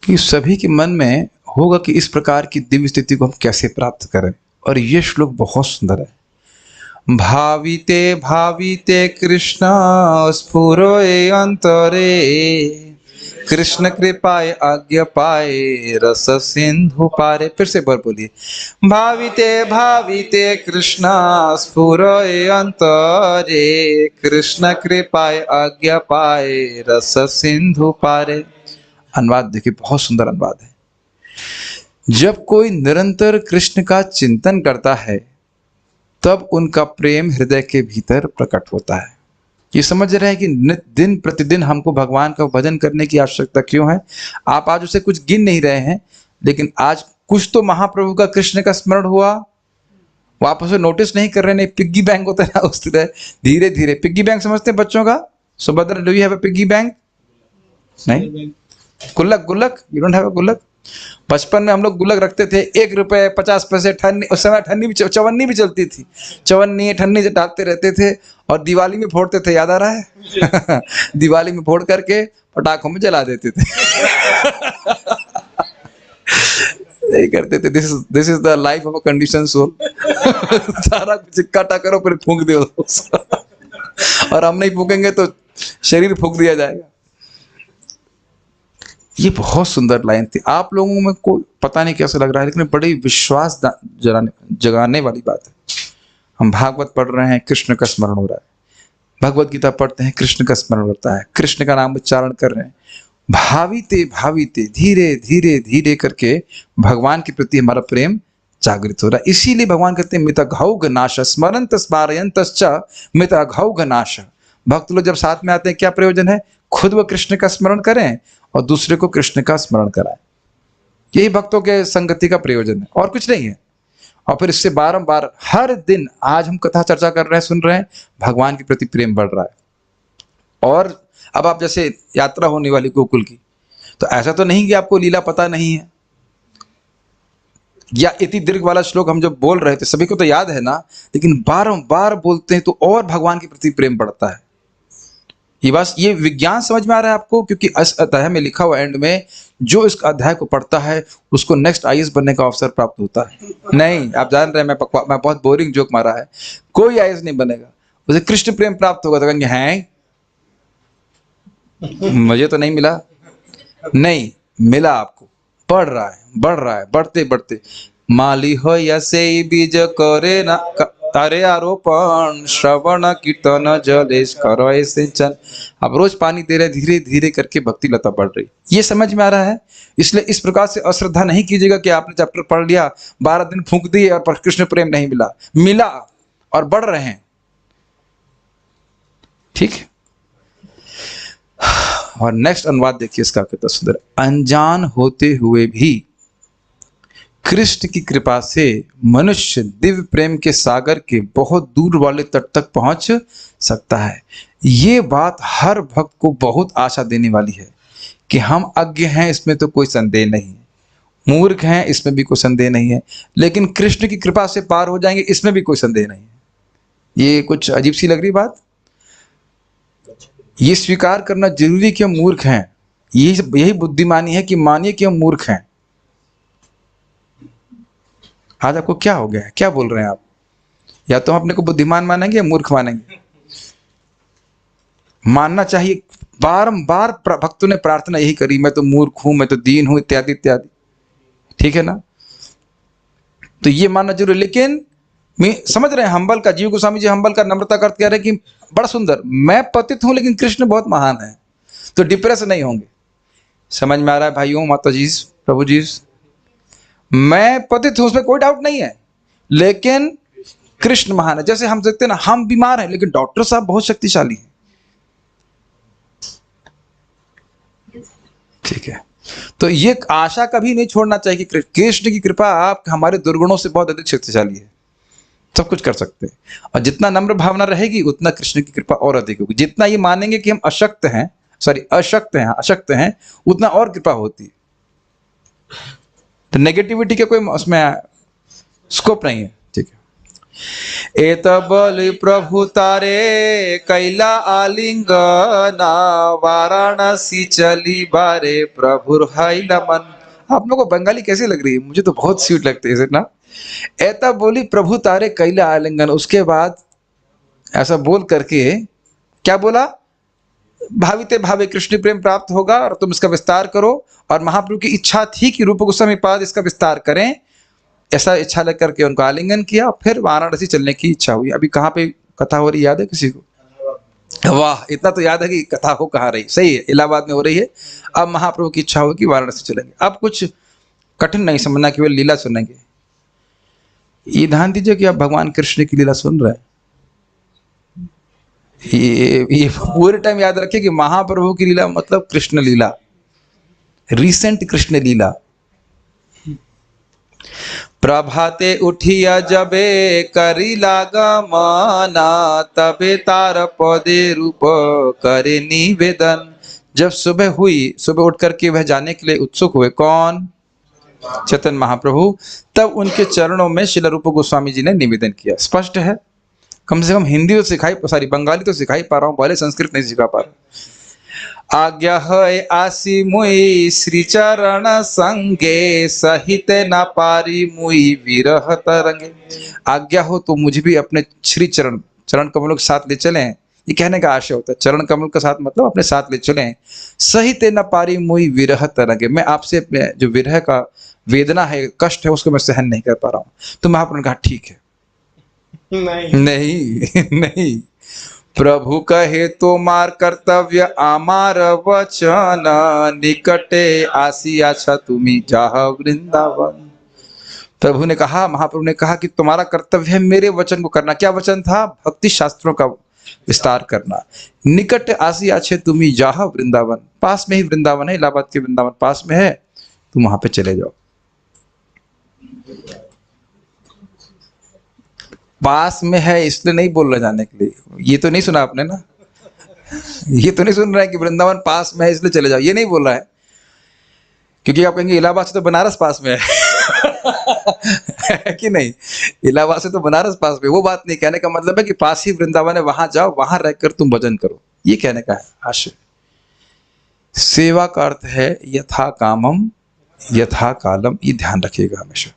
कि सभी के मन में होगा कि इस प्रकार की दिव्य स्थिति को हम कैसे प्राप्त करें, और ये श्लोक बहुत सुंदर है। भाविते भाविते कृष्ण स्फुरे अंतरे, कृष्ण कृपाय आज्ञा पाए रस सिंधु पारे। फिर से बार बोलिए, भाविते भाविते कृष्ण स्फुरे अंतरे, कृष्ण कृपाय आज्ञा पाए रस सिंधु पारे। अनुवाद देखिए, बहुत सुंदर अनुवाद है। जब कोई निरंतर कृष्ण का चिंतन करता है, तब उनका प्रेम हृदय के भीतर प्रकट होता है। ये समझ रहे हैं कि दिन प्रतिदिन हमको भगवान का भजन करने की आवश्यकता क्यों है। आप आज उसे कुछ गिन नहीं रहे हैं, लेकिन आज कुछ तो महाप्रभु का कृष्ण का स्मरण हुआ, वो आप उसे नोटिस नहीं कर रहे। नहीं, पिग्गी बैंक होता है ना, उस तरह धीरे धीरे। पिग्गी बैंक समझते हैं बच्चों का? Subhadra, do you have a piggy bank? नहीं। गुल्लक, गुल्लक, यू डोंट हैव अ गुल्लक? बचपन में हम लोग गुल्लक रखते थे, 1 रुपए 50 पैसे, ठन्नी, उस समय ठन्नी भी, चवन्नी भी चलती थी, चवन्नी ठन्नी से डालते रहते थे, और दिवाली में फोड़ते थे, याद आ रहा है? दिवाली में फोड़ करके पटाखों में जला देते थे। यही करते थे। This is the life of a condition soul. सारा कुछ इकट्ठा करो, फिर फूंक दो। और हम नहीं फूकेंगे तो शरीर फूंक दिया जाएगा। ये बहुत सुंदर लाइन थी। आप लोगों में को पता नहीं कैसा लग रहा है, लेकिन बड़ी विश्वास जगाने वाली बात है। हम भागवत पढ़ रहे हैं, कृष्ण का स्मरण हो रहा है। भगवत गीता पढ़ते हैं, कृष्ण का स्मरण होता है। कृष्ण का नाम उच्चारण कर रहे हैं। भाविते भाविते धीरे धीरे धीरे करके भगवान के प्रति हमारा प्रेम जागृत हो रहा है। इसीलिए भगवान कहते हैं मितघौघ नाश स्मरंत स्मारयंतश्च मितघौघ नाश। भक्त लोग जब साथ में आते हैं क्या प्रयोजन है? खुद वो कृष्ण का स्मरण करें और दूसरे को कृष्ण का स्मरण कराएं। यही भक्तों के संगति का प्रयोजन है और कुछ नहीं है। और फिर इससे बारंबार हर दिन, आज हम कथा चर्चा कर रहे हैं, सुन रहे हैं, भगवान के प्रति प्रेम बढ़ रहा है। और अब आप जैसे यात्रा होने वाली गोकुल की, तो ऐसा तो नहीं कि आपको लीला पता नहीं है, या इति दीर्घ वाला श्लोक हम जब बोल रहे थे सभी को तो याद है ना, लेकिन बारंबार बोलते हैं तो और भगवान के प्रति प्रेम बढ़ता है। ये बस ये विज्ञान समझ में आ रहा है आपको, क्योंकि इस अध्याय में लिखा हुआ एंड में जो इस अध्याय को पढ़ता है उसको नेक्स्ट आईएएस बनने का अवसर प्राप्त होता है। नहीं, आप जान रहे हैं मैं बहुत बोरिंग जोक मारा है, कोई आईएएस नहीं बनेगा, उसे कृष्ण प्रेम प्राप्त होगा तो कहेंगे हैं मुझे तो नहीं मिला। नहीं मिला, आपको बढ़ रहा है, बढ़ रहा है, बढ़ते बढ़ते माली हो या से बीज करे ना तारे आरोपण श्रवण कीर्तन जलेश करो सिंचन। अब रोज पानी दे रहे, धीरे धीरे करके भक्ति लता बढ़ रही। ये समझ में आ रहा है? इसलिए इस प्रकार से अश्रद्धा नहीं कीजिएगा कि आपने चैप्टर पढ़ लिया, 12 दिन फूंक दिए और पर कृष्ण प्रेम नहीं मिला। मिला और बढ़ रहे हैं। ठीक है। और नेक्स्ट अनुवाद देखिए इसका, कितना सुंदर। अनजान होते हुए भी कृष्ण की कृपा से मनुष्य दिव्य प्रेम के सागर के बहुत दूर वाले तट तक पहुंच सकता है। ये बात हर भक्त को बहुत आशा देने वाली है कि हम अज्ञ हैं, इसमें तो कोई संदेह नहीं है, मूर्ख हैं इसमें भी कोई संदेह नहीं है, लेकिन कृष्ण की कृपा से पार हो जाएंगे इसमें भी कोई संदेह नहीं है। ये कुछ अजीब सी लग रही बात? ये स्वीकार करना जरूरी कि हम मूर्ख हैं। यही बुद्धिमानी है कि मानिए कि हम मूर्ख हैं। आज आपको क्या हो गया है? क्या बोल रहे हैं आप? या तो हम अपने को बुद्धिमान मानेंगे या मूर्ख मानेंगे? मानना चाहिए। बारंबार भक्तों ने प्रार्थना यही करी, मैं तो मूर्ख हूं, मैं तो दीन हूं, इत्यादि इत्यादि। ठीक है ना? तो ये मानना जरूरी। लेकिन मैं समझ रहे हैं हम्बल का, जीव गोस्वामी जी हम्बल का नम्रता करते कह रहे हैं कि बड़ा सुंदर, मैं पतित हूं लेकिन कृष्ण बहुत महान है, तो डिप्रेस नहीं होंगे। समझ में आ रहा है भाइयों, माता जी, प्रभु जी? मैं पतित हूं उसमें कोई डाउट नहीं है, लेकिन कृष्ण महान है। जैसे हम देखते हैं ना, हम बीमार हैं लेकिन डॉक्टर साहब बहुत शक्तिशाली हैं। ठीक है। तो ये आशा कभी नहीं छोड़ना चाहिए कि कृष्ण की कृपा आप हमारे दुर्गुणों से बहुत अधिक शक्तिशाली है, सब कुछ कर सकते हैं। और जितना नम्र भावना रहेगी उतना कृष्ण की कृपा और अधिक होगी। जितना ये मानेंगे कि हम अशक्त हैं, उतना और कृपा होती है। तो नेगेटिविटी के कोई उसमें स्कोप नहीं है। ठीक है। एत बलि प्रभु तारे कैला आलिंगना वाराणसी चली बारे प्रभु हाइला मन। आप लोगों को बंगाली कैसी लग रही है? मुझे तो बहुत स्वीट लगती है ना। ऐता बोली प्रभु तारे कैला आलिंगन, उसके बाद ऐसा बोल करके क्या बोला? भाविते भावे कृष्ण प्रेम प्राप्त होगा और तुम इसका विस्तार करो। और महाप्रभु की इच्छा थी कि रूप गोस्वामी पाद इसका विस्तार करें, ऐसा इच्छा लेकर के उनको आलिंगन किया। फिर वाराणसी चलने की इच्छा हुई। अभी कहाँ पे कथा हो रही याद है किसी को? वाह, इतना तो याद है कि कथा हो कहाँ रही। सही है, इलाहाबाद में हो रही है। अब महाप्रभु की इच्छा होगी वाराणसी चलेंगे। अब कुछ कठिन नहीं समझना, केवल लीला सुनेंगे। ये ध्यान दीजिए कि आप भगवान कृष्ण की लीला सुन रहे हैं। ये पूरे टाइम याद रखिए कि महाप्रभु की लीला मतलब कृष्ण लीला, रिसेंट कृष्ण लीला। प्रभाते उठिया जबे करी लागमना तबे तार पदे रूप करे निवेदन। जब सुबह हुई, सुबह उठ करके वह जाने के लिए उत्सुक हुए। कौन? चैतन्य महाप्रभु। तब उनके चरणों में श्रील रूप गोस्वामी जी ने निवेदन किया। स्पष्ट है, कम से कम हिंदी तो सिखाई, सॉरी बंगाली तो सिखाई पा रहा हूं, पहले संस्कृत नहीं सिखा पा रहा। आज्ञा है आसी मुई श्री चरण संगे सहित ना पारी मुई विरह तरंगे। आज्ञा हो तो मुझे भी अपने श्री चरण कमलों के साथ ले चलें। ये कहने का आशय होता है, चरण कमल के साथ मतलब अपने साथ ले चलें। सहित न पारी मुई विरह तरंगे, मैं आपसे जो विरह का वेदना है, कष्ट है, उसको मैं सहन नहीं कर पा रहा हूं। तो महाप्रभु ने कहा ठीक है। नहीं नहीं प्रभु कहे तो मार कर्तव्य आमार वचन, निकटे आसिया छ तुमी जाह वृंदावन। प्रभु ने कहा, महाप्रभु ने कहा कि तुम्हारा कर्तव्य है मेरे वचन को करना। क्या वचन था? भक्ति शास्त्रों का विस्तार करना। निकट आसिया छे तुमी जाह वृंदावन, पास में ही वृंदावन है, इलाहाबाद के वृंदावन पास में है, तुम वहां पे चले जाओ। पास में है इसलिए नहीं बोल रहे जाने के लिए। ये तो नहीं सुना आपने ना, ये तो नहीं सुन रहा है कि वृंदावन पास में है इसलिए चले जाओ, ये नहीं बोल रहा है। क्योंकि आप कहेंगे इलाहाबाद से तो बनारस पास में है कि नहीं, इलाहाबाद से तो बनारस पास में। वो बात नहीं, कहने का मतलब है कि पास ही वृंदावन है, वहां जाओ, वहां रहकर तुम भजन करो, ये कहने का है आशय। सेवा का अर्थ है यथा कामम यथा कालम, ये ध्यान रखिएगा हमेशा।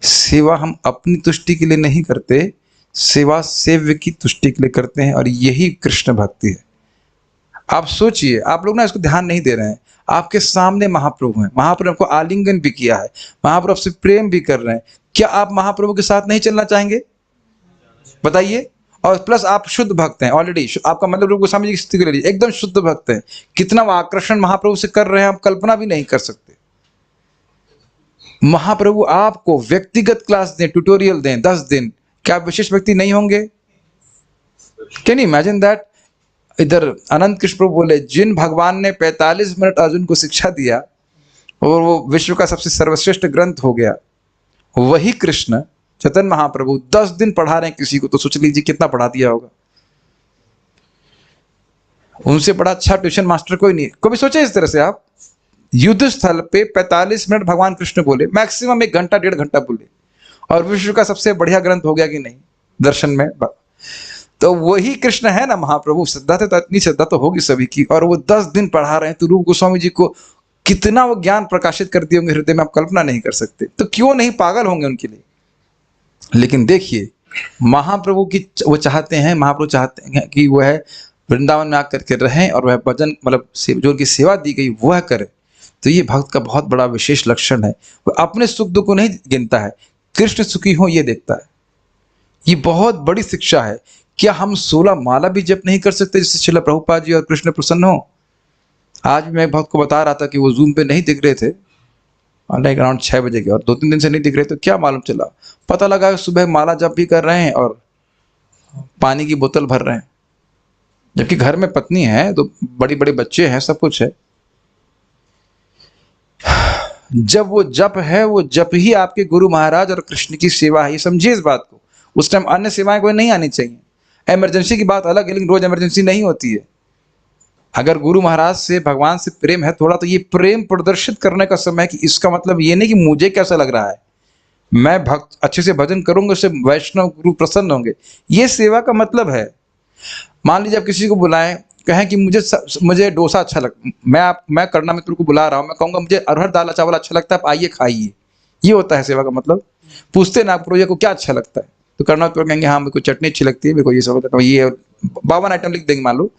सेवा हम अपनी तुष्टि के लिए नहीं करते, सेवा सेव्य की तुष्टि के लिए करते हैं, और यही कृष्ण भक्ति है। आप सोचिए, आप लोग ना इसको ध्यान नहीं दे रहे हैं। आपके सामने महाप्रभु हैं, महाप्रभु को आलिंगन भी किया है, महाप्रभु से प्रेम भी कर रहे हैं। क्या आप महाप्रभु के साथ नहीं चलना चाहेंगे? बताइए। और प्लस आप शुद्ध भक्त हैं ऑलरेडी, आपका मतलब रूप गोस्वामी जी की स्थिति ले लीजिए, एकदम शुद्ध भक्त हैं। कितना वो आकर्षण महाप्रभु से कर रहे हैं, आप कल्पना भी नहीं कर सकते। महाप्रभु आपको व्यक्तिगत क्लास दें, ट्यूटोरियल दें 10 दिन, क्या आप विशेष व्यक्ति नहीं होंगे? Can you imagine that? इधर अनंत कृष्ण प्रभु बोले, जिन भगवान ने 45 मिनट अर्जुन को शिक्षा दिया और वो विश्व का सबसे सर्वश्रेष्ठ ग्रंथ हो गया, वही कृष्ण चैतन्य महाप्रभु 10 दिन पढ़ा रहे हैं किसी को, तो सोच लीजिए कितना पढ़ा दिया होगा। उनसे बड़ा अच्छा ट्यूशन मास्टर कोई नहीं। कभी सोचे इस तरह से आप? युद्ध स्थल पे 45 मिनट भगवान कृष्ण बोले, मैक्सिमम 1 घंटा 1.5 घंटा बोले, और विश्व का सबसे बढ़िया ग्रंथ हो गया कि नहीं दर्शन में? तो वही कृष्ण है ना महाप्रभु। श्रद्धा तो इतनी श्रद्धा तो होगी सभी की, और वो 10 दिन पढ़ा रहे हैं, तो रूप गोस्वामी जी को कितना वो ज्ञान प्रकाशित कर दिए होंगे हृदय में, आप कल्पना नहीं कर सकते। तो क्यों नहीं पागल होंगे उनके लिए। लेकिन देखिए, महाप्रभु की वो चाहते हैं, महाप्रभु चाहते हैं कि वह वृंदावन में आकर के रहें और वह भजन मतलब जो उनकी सेवा दी गई वह करे। तो ये भक्त का बहुत बड़ा विशेष लक्षण है, वह अपने सुख दुख को नहीं गिनता है, कृष्ण सुखी हो ये देखता है। ये बहुत बड़ी शिक्षा है। क्या हम 16 माला भी जप नहीं कर सकते जिससे श्रील प्रभुपाद जी और कृष्ण प्रसन्न हो? आज मैं भक्त को बता रहा था कि वो जूम पे नहीं दिख रहे थे, लाइक अराउंड 6 बजे के, और 2-3 दिन से नहीं दिख रहे। तो क्या मालूम चला, पता लगा सुबह माला जप भी कर रहे हैं और पानी की बोतल भर रहे हैं, जबकि घर में पत्नी है, तो बड़ी बड़े बच्चे हैं, सब कुछ है। जब वो जप है, वो जप ही आपके गुरु महाराज और कृष्ण की सेवा है, ये समझिए इस बात को। उस टाइम अन्य सेवाएं कोई नहीं आनी चाहिए। इमरजेंसी की बात अलग है, लेकिन रोज इमरजेंसी नहीं होती है। अगर गुरु महाराज से भगवान से प्रेम है थोड़ा, तो ये प्रेम प्रदर्शित करने का समय है। कि इसका मतलब ये नहीं कि मुझे कैसा लग रहा है, मैं भक्त अच्छे से भजन करूंगा, उससे वैष्णव गुरु प्रसन्न होंगे, ये सेवा का मतलब है। मान लीजिए आप किसी को बुलाएं, कहें कि मुझे डोसा अच्छा लगता, मैं करना मित्र को बुला रहा हूं, मैं कहूंगा मुझे अरहर दाल चावल अच्छा लगता है, आप आइए खाइए, ये होता है सेवा का मतलब। पूछते ना प्रोजेक्ट को क्या अच्छा लगता है, तो करना तो कहेंगे हाँ मेरे को चटनी अच्छी लगती है, मेरे को ये सब लगता है, ये 52 आइटम लिख देंगे मान लो।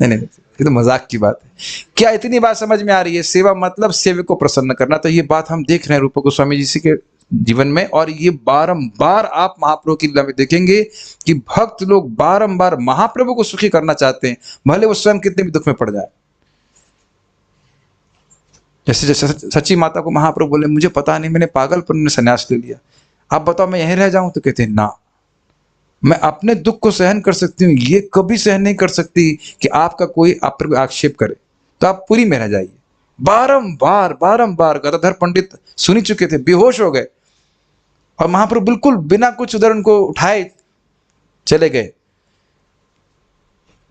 नहीं, ये तो मजाक की बात है। क्या इतनी बात समझ में आ रही है? सेवा मतलब सेवक को प्रसन्न करना। तो ये बात हम देख रहे हैं रूप गोस्वामी जी के जीवन में, और ये बारंबार आप महाप्रभु की लीला में देखेंगे कि भक्त लोग बारंबार महाप्रभु को सुखी करना चाहते हैं, भले वो स्वयं कितने भी दुख में पड़ जाए। जैसे सच्ची माता को महाप्रभु बोले, मुझे पता नहीं, मैंने पागलपन में संन्यास ले लिया, आप बताओ मैं यहीं रह जाऊं? तो कहते हैं ना, मैं अपने दुख को सहन कर सकती हूँ, ये कभी सहन नहीं कर सकती कि आपका कोई आप पर आक्षेप करे, तो आप पूरी में रह जाइए। बारंबार गदाधर पंडित सुनी चुके थे, बेहोश हो गए, और महाप्रभु बिल्कुल बिना कुछ उधर उनको उठाए चले गए।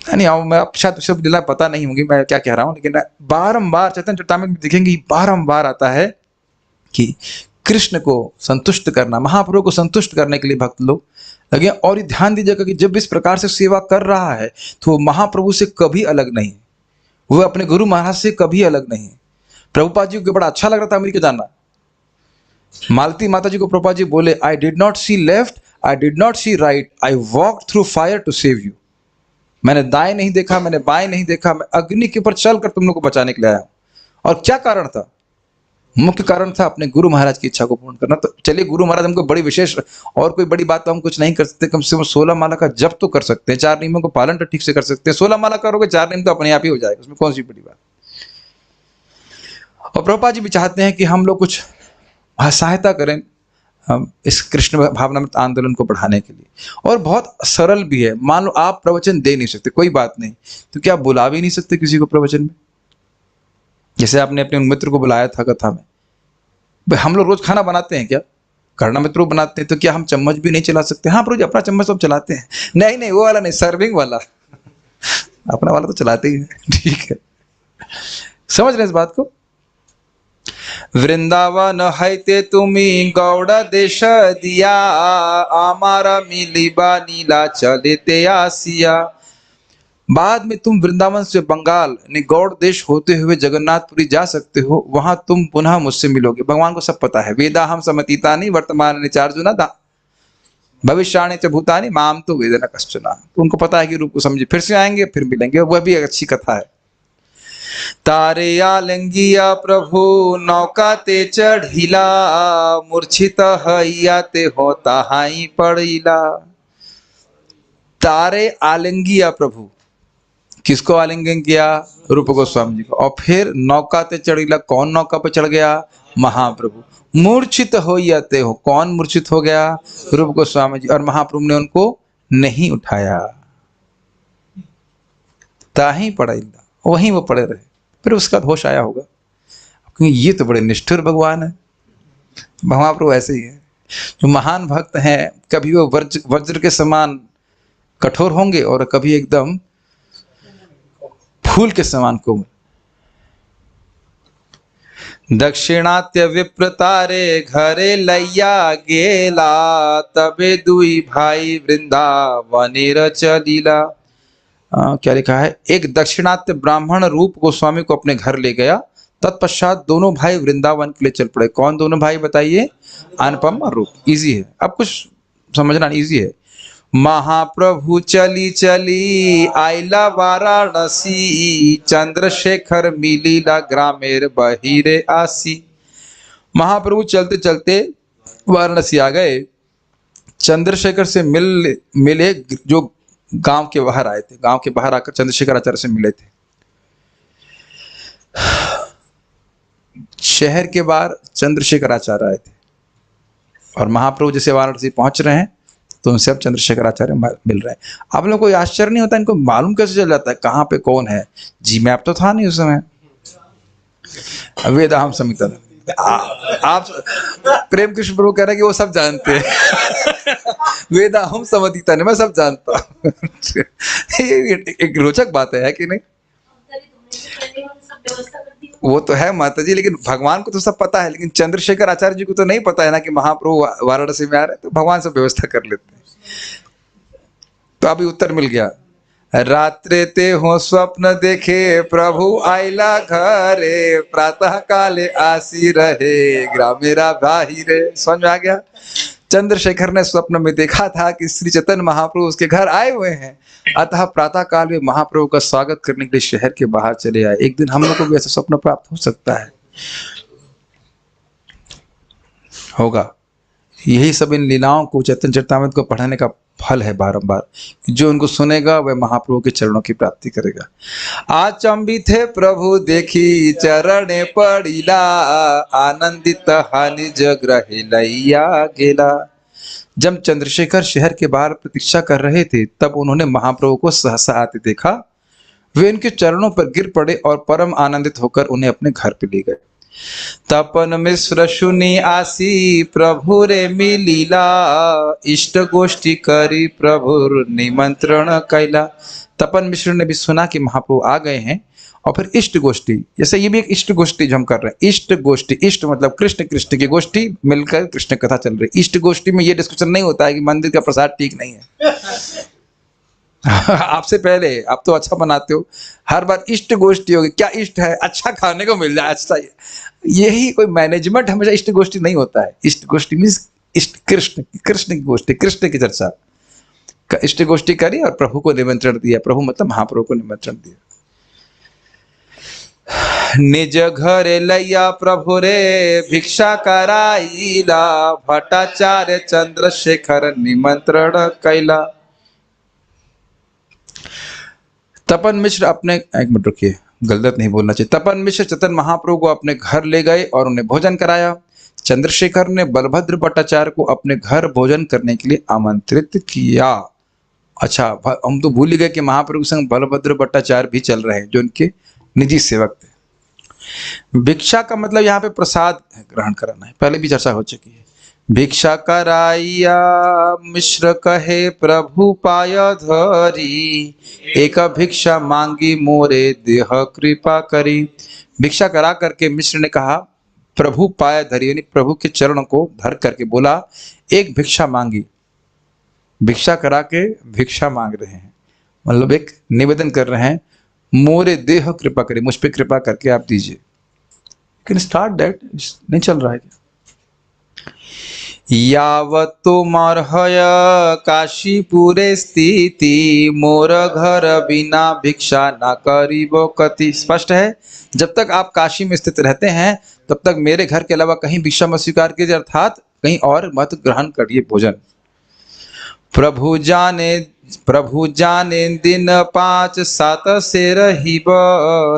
नहीं आओ, मैं अब शायद सब लीला पता नहीं होगी मैं क्या कह रहा हूं, लेकिन बारंबार चैतन्य चरितामृत में दिखेंगे, बारंबार आता है कि कृष्ण को संतुष्ट करना, महाप्रभु को संतुष्ट करने के लिए भक्त लोग लगे। और ये ध्यान दीजिएगा कि जब इस प्रकार से सेवा कर रहा है तो वो महाप्रभु से कभी अलग नहीं, वो अपने गुरु महाराज से कभी अलग नहीं। प्रभुपाद जी को बड़ा अच्छा लग रहा था अमेरिका जाना। मालती माता जी को प्रभुपाद जी बोले, I did not see left, I did not see right, I walk through fire to save you. मैंने दाएं नहीं देखा, मैंने बाएं नहीं देखा, मैं अग्नि के ऊपर चलकर तुम लोग को बचाने के लिए आया हूं। और क्या कारण था? मुख्य कारण था अपने गुरु महाराज की इच्छा को पूर्ण करना। तो चलिए, गुरु महाराज हमको बड़ी विशेष और कोई बड़ी बात तो हम कुछ नहीं कर सकते, कम से कम 16 माला का जप तो कर सकते हैं, 4 नियमों को पालन तो ठीक से कर सकते हैं। 16 माला करोगे 4 नियम तो अपने आप ही हो जाएगा, उसमें कौन सी बड़ी बात। और प्रभुपाद जी भी चाहते हैं कि हम लोग कुछ सहायता करें हम इस कृष्ण भावनामृत आंदोलन को बढ़ाने के लिए। और बहुत सरल भी है। मान लो आप प्रवचन दे नहीं सकते, कोई बात नहीं, तो क्या आप बुला भी नहीं सकते किसी को प्रवचन में? जैसे आपने अपने उन मित्र को बुलाया था कथा में, भाई हम लोग रोज खाना बनाते हैं क्या, करना मित्रों बनाते हैं, तो क्या हम चम्मच भी नहीं चला सकते? हाँ प्रभु जी, अपना चम्मच सब चलाते हैं। नहीं नहीं, वो वाला नहीं, सर्विंग वाला। अपना वाला तो चलाते ही हैं। ठीक है, समझ रहे इस बात को। वृंदावन हैते तुम्ही गौड़ देश दिया, आमारा मिलिबा नीला चलेते आसिया। बाद में तुम वृंदावन से बंगाल यानी गौड़ देश होते हुए जगन्नाथपुरी जा सकते हो, वहां तुम पुनः मुझसे मिलोगे। भगवान को सब पता है। वेदा हम समतीतानि वर्तमान चार्जुना दा भविष्याणि च भूतानि माम तो वेदना कश्चना। तो उनको पता है कि रूप को समझे, फिर से आएंगे, फिर मिलेंगे। वह भी एक अच्छी कथा है। तारे आलिंगिया प्रभु नौका ते चढ़िला, मूर्छित हैया ते होता हाई पड़िला। तारे आलिंगिया प्रभु, किसको आलिंगन किया? रूप गोस्वामी जी को। और फिर नौका ते चढ़िला, कौन नौका पे चढ़ गया? महाप्रभु। मूर्छित हो जाते हो, कौन मूर्छित हो गया? रूप गोस्वामी जी। और महाप्रभु ने उनको नहीं उठाया, ताही पड़िला, वहीं वो पड़े रहे। फिर उसका होश आया होगा, क्योंकि ये तो बड़े निष्ठुर भगवान है। महाप्रभु ऐसे ही है, जो महान भक्त हैं, कभी वो वज्र के समान कठोर होंगे और कभी एकदम फूल के समान कोमल। दक्षिणात्य विप्रतारे घरे लैया गेला, तबे दुई भाई वृंदावनेर चलीला। क्या लिखा है? एक दक्षिणात्य ब्राह्मण रूप गोस्वामी को अपने घर ले गया, तत्पश्चात दोनों भाई वृंदावन के लिए चल पड़े। कौन दोनों भाई बताइए? अनुपम और रूप। इजी है, अब कुछ समझना इजी है। महाप्रभु चली चली आइला वाराणसी, चंद्रशेखर मिलीला ग्रामेर बहिरे आसी। महाप्रभु चलते चलते वाराणसी आ गए, चंद्रशेखर से मिले, जो गांव के बाहर आए थे। गांव के बाहर आकर चंद्रशेखर आचार्य से मिले थे। शहर के बाहर चंद्रशेखर आचार्य आए थे, और महाप्रभु जैसे वाराणसी पहुंच रहे हैं तो उनसे अब चंद्रशेखर आचार्य मिल रहे हैं। आप लोगों को आश्चर्य नहीं होता इनको मालूम कैसे चल जाता है कहाँ पे कौन है? जी मैप तो था नहीं उस समय, वेदा हम संहिता। आप प्रेम कृष्ण प्रभु कह रहे हैं कि वो सब जानते हैं। वेदा हम समतीता नहीं, मैं सब जानता हूँ। एक रोचक बात है कि नहीं? वो तो है माता जी, लेकिन भगवान को तो सब पता है, लेकिन चंद्रशेखर आचार्य जी को तो नहीं पता है ना कि महाप्रभु वाराणसी में आ रहे हैं, तो भगवान सब व्यवस्था कर लेते हैं। तो अभी उत्तर मिल गया। रात्रे ते हो स्वप्न देखे, प्रभु आइला घरे, प्रातः काले आसी रहे, ग्रामेरा बाहिरे। समझ में आ गया? चंद्रशेखर ने स्वप्न में देखा था कि श्री चैतन्य महाप्रभु उसके घर आए हुए हैं, अतः प्रातः काल में महाप्रभु का स्वागत करने के लिए शहर के बाहर चले आए। एक दिन हम लोग को भी ऐसा स्वप्न प्राप्त हो सकता है, होगा। यही सब इन लीलाओं को, चैतन्य चरितामृत को पढ़ने का फल है बारंबार। जो उनको सुनेगा वह महाप्रभु के चरणों की प्राप्ति करेगा। आचंबित थे प्रभु देखी चरणे पड़िला, आनंदित हानि जग्रहे लैया गेला। जब चंद्रशेखर शहर के बाहर प्रतीक्षा कर रहे थे, तब उन्होंने महाप्रभु को सहसा आते देखा। वे उनके चरणों पर गिर पड़े और परम आनंदित होकर उन्हें अपने घर पे ले गए। तपन मिश्र सुनी आसी, प्रभु रे मिलीला, इष्ट गोष्ठी करी प्रभु निमंत्रण कैला। तपन मिश्र ने भी सुना कि महाप्रभु आ गए हैं, और फिर इष्ट गोष्ठी, जैसे ये भी एक इष्ट गोष्ठी जो हम कर रहे हैं। इष्ट गोष्ठी, इष्ट मतलब कृष्ण, कृष्ण की गोष्ठी मिलकर कृष्ण कथा चल रही है। इष्ट गोष्ठी में ये डिस्कशन नहीं होता है कि मंदिर का प्रसाद ठीक नहीं है। आपसे पहले आप तो अच्छा बनाते हो, हर बार इष्ट गोष्ठी होगी। क्या इष्ट है? अच्छा खाने को मिल जाए, अच्छा। यही कोई मैनेजमेंट हमेशा इष्ट गोष्ठी नहीं होता है। इष्ट गोष्ठी मीन्स इष्ट कृष्ण, कृष्ण की गोष्ठी, कृष्ण की चर्चा। इष्ट गोष्ठी करी और प्रभु को निमंत्रण दिया। प्रभु मतलब महाप्रभु को निमंत्रण दिया। निज घरे लैया प्रभु रे भिक्षा कराईला, भट्टाचार्य चंद्रशेखर निमंत्रण कैला। तपन मिश्र अपने, एक मिनट रुकिए, गलत नहीं बोलना चाहिए। तपन मिश्र चेतन महाप्रभु को अपने घर ले गए और उन्हें भोजन कराया। चंद्रशेखर ने बलभद्र भट्टाचार्य को अपने घर भोजन करने के लिए आमंत्रित किया। अच्छा, हम तो भूल ही गए कि महाप्रभु संग बलभद्र भट्टाचार्य भी चल रहे हैं, जो उनके निजी सेवक थे। भिक्षा का मतलब यहाँ पे प्रसाद ग्रहण कराना है, पहले भी चर्चा हो चुकी है। भिक्षा कराइया मिश्र कहे प्रभु पाय धरी, एक भिक्षा मांगी मोरे देह कृपा करी। भिक्षा करा करके मिश्र ने कहा प्रभु पाय धरी, यानी प्रभु के चरणों को धर करके बोला एक भिक्षा मांगी। भिक्षा करा के भिक्षा मांग रहे हैं, मतलब एक निवेदन कर रहे हैं, मोरे देह कृपा करी, मुझ पे कृपा करके आप दीजिए। कैन स्टार्ट दैट, नहीं चल रहा है। यावत तुमर्हय काशीपुरे स्थिति, मोर घर बिना भिक्षा न करीबो कति। स्पष्ट है, जब तक आप काशी में स्थित रहते हैं तब तक मेरे घर के अलावा कहीं भिक्षा मत स्वीकार कीजिए, अर्थात कहीं और मत ग्रहण करिए भोजन। प्रभु जाने दिन 5-7 से रहीब,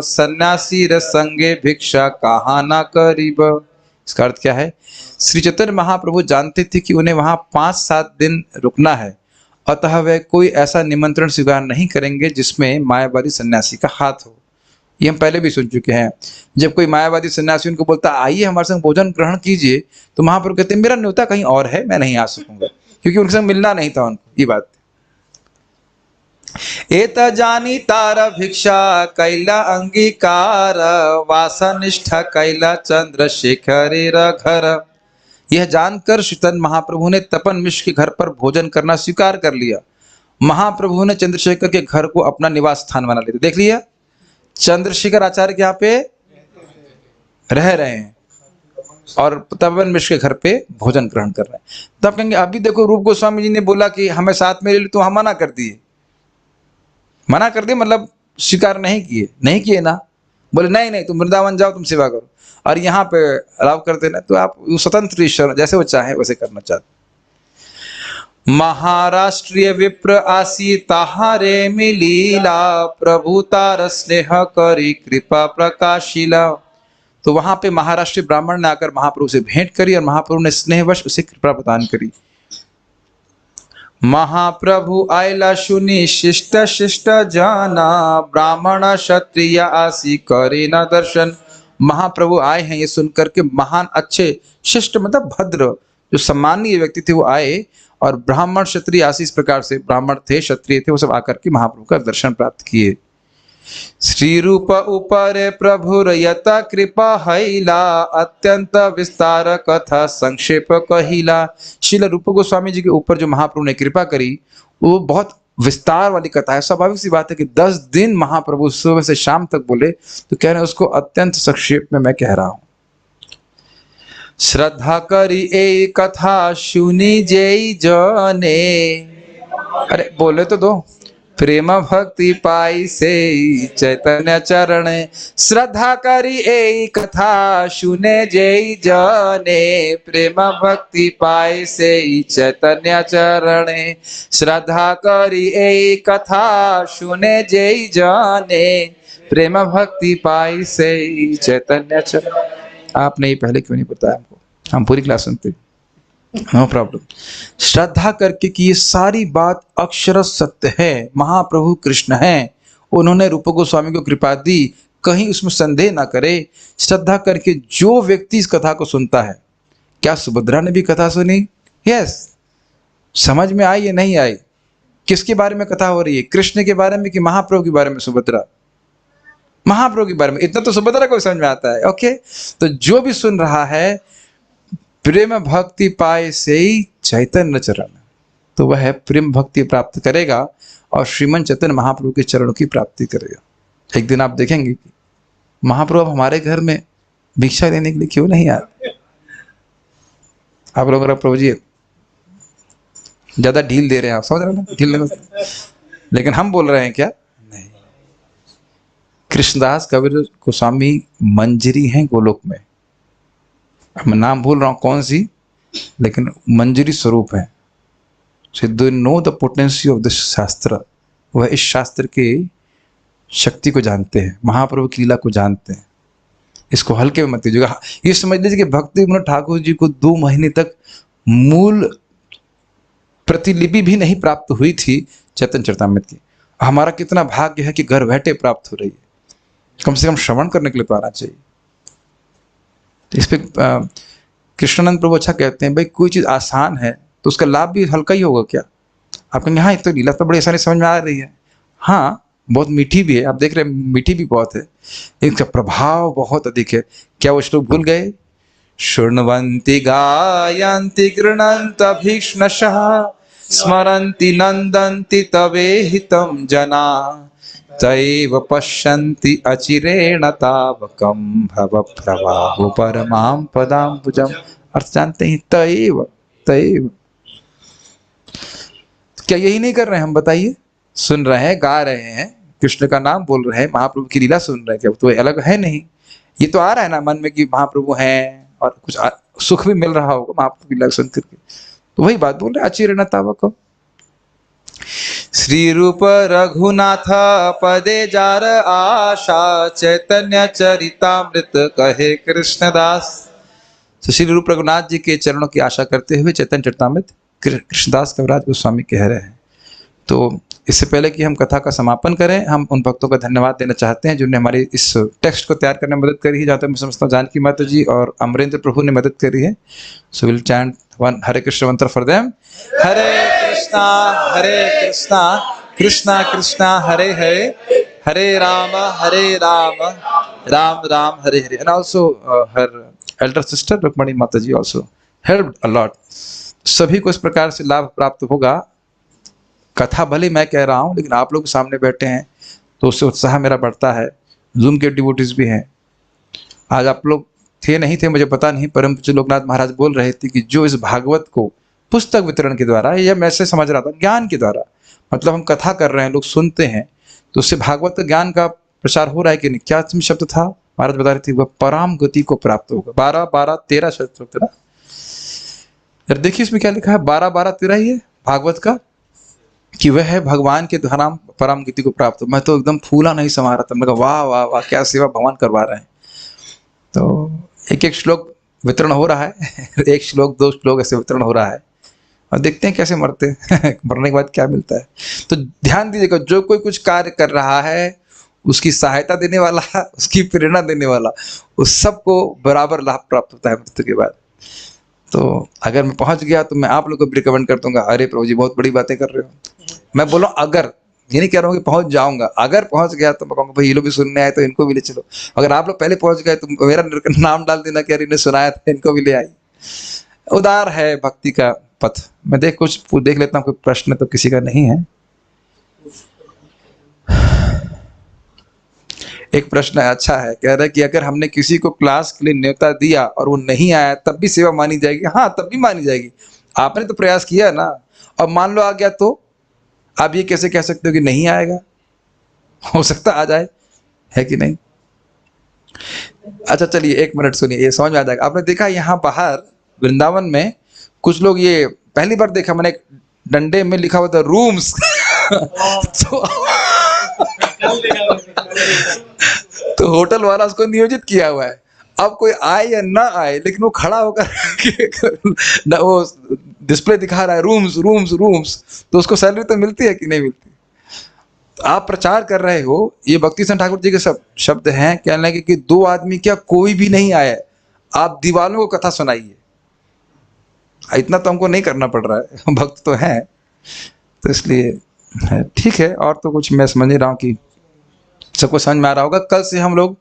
सन्यासी संगे भिक्षा कहाँ ना करीब। इसका अर्थ क्या है? श्री चैतन्य महाप्रभु जानते थे कि उन्हें वहां 5-7 दिन रुकना है, अतः वे कोई ऐसा निमंत्रण स्वीकार नहीं करेंगे जिसमें मायावादी सन्यासी का हाथ हो। ये हम पहले भी सुन चुके हैं। जब कोई मायावादी सन्यासी उनको बोलता आइए हमारे संग भोजन ग्रहण कीजिए, तो महाप्रभु कहते मेरा न्योता कहीं और है, मैं नहीं आ सकूंगा, क्योंकि उनके संग मिलना नहीं था उनको। ये बात एत जानी तार भिक्षा कैला अंगीकार, वासनिष्ठा कैला चंद्रशेखर घर। यह जानकर चैतन्य महाप्रभु ने तपन मिश्र के घर पर भोजन करना स्वीकार कर लिया। महाप्रभु ने चंद्रशेखर के घर को अपना निवास स्थान बना लिया। देख लिया, चंद्रशेखर आचार्य यहाँ पे रह रहे हैं और तपन मिश्र के घर पे भोजन ग्रहण कर रहे हैं। तब कहेंगे अभी देखो रूप गोस्वामी जी ने बोला कि हमें साथ में ले लो, तो हम मना कर दिए। मना कर दिए मतलब स्वीकार नहीं किए ना, बोले नहीं नहीं तुम वृंदावन जाओ, तुम सेवा करो, और यहाँ पे अलाव करते ना, तो आप स्वतंत्र ईश्वर जैसे वो चाहे वैसे करना चाहते। महाराष्ट्रीय विप्र आसी ताहारे मिलीला, प्रभु तार स्नेह करी कृपा प्रकाशिला। तो वहां पे महाराष्ट्रीय ब्राह्मण ने आकर महाप्रभु से भेंट करी और महाप्रभु ने स्नेहवश उसे कृपा प्रदान करी। महाप्रभु आयला सुनी शिष्ट शिष्ट जाना, ब्राह्मण क्षत्रिय आसी करे न दर्शन। महाप्रभु आए हैं ये सुनकर के महान अच्छे शिष्ट मतलब भद्र जो सम्मानीय व्यक्ति थे वो आए, और ब्राह्मण क्षत्रिय आसी, इस प्रकार से ब्राह्मण थे क्षत्रिय थे, वो सब आकर के महाप्रभु का दर्शन प्राप्त किए। श्री रूप ऊपर प्रभु यता कृपा हैला, अत्यंत विस्तार कथा संक्षेप कहिला। श्रील रूप गोस्वामी जी के ऊपर जो महाप्रभु ने कृपा करी वो बहुत विस्तार वाली कथा है। स्वाभाविक सी बात है कि 10 दिन महाप्रभु सुबह से शाम तक बोले, तो कह रहे हैं उसको अत्यंत संक्षेप में मैं कह रहा हूं। श्रद्धा करी ए कथा सुनी जय जने, अरे बोले तो दो। प्रेम भक्ति पाई से चैतन्य चरण, श्रद्धा करी ए कथा सुने जय जने, प्रेम भक्ति पाई से चैतन्य चरण। श्रद्धा करी ए कथा सुने जय जने, प्रेम भक्ति पाई से चैतन्य चरण। आपने ये पहले क्यों नहीं बताया हमको? हम पूरी क्लास सुनते, नो प्रॉब्लम। श्रद्धा करके कि ये सारी बात अक्षर सत्य है, महाप्रभु कृष्ण हैं, उन्होंने रूप गोस्वामी को कृपा दी, कहीं उसमें संदेह ना करे। श्रद्धा करके जो व्यक्ति इस कथा को सुनता है, क्या सुभद्रा ने भी कथा सुनी? यस। समझ में आई या नहीं आई? किसके बारे में कथा हो रही है? कृष्ण के बारे में कि महाप्रभु के बारे में? सुभद्रा, महाप्रभु के बारे में। इतना तो सुभद्रा को समझ में आता है। ओके, तो जो भी सुन रहा है प्रेम भक्ति पाए से ही चैतन्य चरण, तो वह प्रेम भक्ति प्राप्त करेगा और श्रीमन चैतन्य महाप्रभु के चरणों की प्राप्ति करेगा। एक दिन आप देखेंगे कि महाप्रभु हमारे घर में भिक्षा लेने के लिए क्यों नहीं आते? आप लोग प्रभु जी ज्यादा ढील दे रहे हैं, आप समझ रहे हैं ना, ढील देना। लेकिन हम बोल रहे हैं क्या? नहीं, कृष्णदास कबीर गोस्वामी मंजरी हैं गोलोक में। मैं नाम भूल रहा हूँ कौन सी, लेकिन मंजरी स्वरूप है। So they know the potency of this शास्त्र, वह इस शास्त्र के शक्ति को जानते हैं, महाप्रभु की लीला को जानते हैं। इसको हल्के में मत लीजिएगा। ये समझ लीजिए कि भक्ति विनोद ठाकुर जी को 2 महीने तक मूल प्रतिलिपि भी नहीं प्राप्त हुई थी चैतन्य चरितामृत की। हमारा कितना भाग्य है कि घर बैठे प्राप्त हो रही है, कम से कम श्रवण करने के लिए तो आना चाहिए। इस पे कृष्णानंद प्रभु अच्छा कहते हैं, भाई कोई चीज़ आसान है तो उसका लाभ भी हल्का ही होगा क्या? आप कहेंगे हाँ, तो लीला तो बड़ी आसानी समझ में आ रही है। हाँ, बहुत मीठी भी है, आप देख रहे हैं मीठी भी बहुत है, इसका प्रभाव बहुत अधिक है। क्या वो श्लोक भूल गए? शृण्वन्ति गायन्ति गृह्णन्ति भीक्ष्णशः स्मरन्ति नन्दन्ति तवेहितं जना तैव पश्यन्ति अचिरेण तावकं भव प्रवाहो परमां पदाम्बुजम्। अर्थ जानते हैं? तैव तैव। क्या यही नहीं कर रहे हैं हम? बताइए। सुन रहे हैं, गा रहे हैं, कृष्ण का नाम बोल रहे हैं, महाप्रभु की लीला सुन रहे हैं, क्या तो अलग है नहीं? ये तो आ रहा है ना मन में कि महाप्रभु हैं और कुछ सुख भी मिल रहा होगा महाप्रभु की लीला सुन करके, तो वही बात बोल रहे अचिरेण तावकम्। श्री रूप रघुनाथ पदे जार आशा चैतन्य चरितामृत कहे कृष्णदास। तो श्री रूप रघुनाथ जी के चरणों की आशा करते हुए चैतन्य चरितामृत कृष्णदास कविराज गोस्वामी कह रहे हैं। तो इससे पहले कि हम कथा का समापन करें, हम उन भक्तों का धन्यवाद देना चाहते हैं जिन्होंने हमारे इस टेक्स्ट को तैयार करने में मदद करी है। जहाँ तक मैं समझता हूँ जानकी माता जी और अमरेंद्र प्रभु ने मदद करी है। So will chant one Hare Krishna mantra for them. Hare Krishna Krishna Krishna Hare Hare, Hare Ram Ram Ram Hare Hare. And also her elder sister Rukmani mata ji also helped a lot. सभी को इस प्रकार से लाभ प्राप्त होगा। कथा भले मैं कह रहा हूँ, लेकिन आप लोग सामने बैठे हैं तो उससे उत्साह मेरा बढ़ता है। जूम के डिवोटीज भी हैं। आज आप लोग थे नहीं थे मुझे पता नहीं, परम पूज्य लोकनाथ महाराज बोल रहे थे कि जो इस भागवत को पुस्तक वितरण के द्वारा, या मैं ऐसे समझ रहा था ज्ञान के द्वारा, मतलब हम कथा कर रहे हैं, लोग सुनते हैं, तो उससे भागवत ज्ञान का प्रचार हो रहा है कि नहीं? क्या शब्द था महाराज बता रहे थे? वह परम गति को प्राप्त होगा। 12-12-13 शब्द था। यार देखिए इसमें क्या लिखा है, 12-12-13 ही है भागवत का, कि वह है भगवान के द्वारा परम गति को प्राप्त हो। मैं तो एकदम फूला नहीं समा रहा था, मैं कहा वाह वाह वाह क्या सेवा भगवान करवा रहे हैं। तो एक एक श्लोक वितरण हो रहा है एक श्लोक 2 श्लोक ऐसे वितरण हो रहा है, और देखते हैं कैसे मरते हैं मरने के बाद क्या मिलता है। तो ध्यान दीजिएगा, जो कोई कुछ कार्य कर रहा है, उसकी सहायता देने वाला, उसकी प्रेरणा देने वाला, उस सबको बराबर लाभ प्राप्त होता है मृत्यु के बाद। तो अगर मैं पहुंच गया तो मैं आप लोगों को रिकमेंड कर दूंगा, अरे प्रभु जी बहुत बड़ी बातें कर रहे हो। मैं बोला अगर, ये नहीं कह रहा हूँ कि पहुंच जाऊंगा, अगर पहुंच गया तो मैं कहूँगा भाई ये लोग भी सुनने आए तो इनको भी ले चलो। अगर आप लोग पहले पहुंच गए तो मेरा नाम डाल देना कि यार इन्हें सुनाया था, इनको भी ले आई। उदार है भक्ति का पथ। मैं कुछ देख लेता हूँ, कोई प्रश्न तो किसी का नहीं है। एक प्रश्न अच्छा है, कह रहा है कि अगर हमने किसी को क्लास के लिए न्योता दिया और वो नहीं आया तब भी सेवा मानी जाएगी? हाँ, तब भी मानी जाएगी। आपने तो प्रयास किया ना। अब मान लो आ गया तो आप ये कैसे कह सकते हो कि नहीं आएगा? हो सकता आ जाए, है कि नहीं? अच्छा चलिए 1 मिनट सुनिए, ये समझ में आ जाएगा। आपने देखा यहाँ बाहर वृंदावन में कुछ लोग, ये पहली बार देखा मैंने, डंडे में लिखा हुआ था रूम्स तो होटल वाला उसको नियोजित किया हुआ है। अब कोई आए या ना आए, लेकिन वो खड़ा होकर वो डिस्प्ले दिखा रहा है रूम्स रूम्स रूम्स, तो उसको सैलरी तो मिलती है कि नहीं मिलती? तो आप प्रचार कर रहे हो, ये भक्ति सिंह ठाकुर जी के सब शब्द हैं, कहने लगे कि 2 आदमी क्या कोई भी नहीं आया, आप दीवालों को कथा सुनाइए। इतना तो हमको नहीं करना पड़ रहा है, भक्त तो हैं, तो इसलिए ठीक है। और तो कुछ मैं समझ नहीं रहा हूँ कि सबको समझ में आ रहा होगा। कल से हम लोग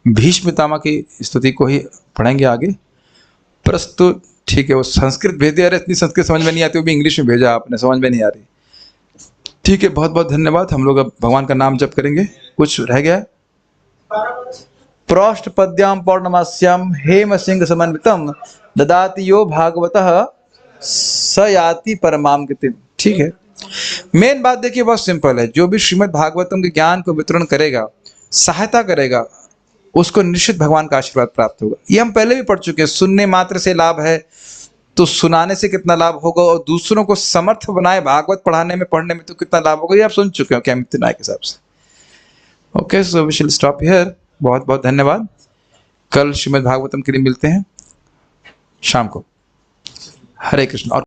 भीष्म पितामह की स्तुति को ही पढ़ेंगे आगे। प्रस्तुत ठीक है, वो संस्कृत भेज दिया, इतनी संस्कृत समझ में नहीं आती, वो भी इंग्लिश में भेजा आपने, समझ में नहीं आ रही। ठीक है, बहुत बहुत धन्यवाद। हम लोग अब भगवान का नाम जप करेंगे। कुछ रह गया? प्रोष्ठ पद्याम पौर्णमास्याम हेम सिंह समन्वितम ददाति यो भागवतः स याति परमाम गतिम। ठीक है, मेन बात देखिए बहुत सिंपल है। जो भी श्रीमद् भागवतम के ज्ञान को वितरण करेगा सहायता करेगा उसको निश्चित भगवान का आशीर्वाद प्राप्त होगा। ये हम पहले भी पढ़ चुके हैं, सुनने मात्र से लाभ है तो सुनाने से कितना लाभ होगा, और दूसरों को समर्थ बनाए भागवत पढ़ाने में पढ़ने में तो कितना लाभ होगा, ये आप सुन चुके हो क्या नायक के हिसाब से। ओके, सो वी शिल स्टॉप हियर। बहुत बहुत धन्यवाद। कल श्रीमद् भागवतम के लिए मिलते हैं शाम को। हरे कृष्ण। और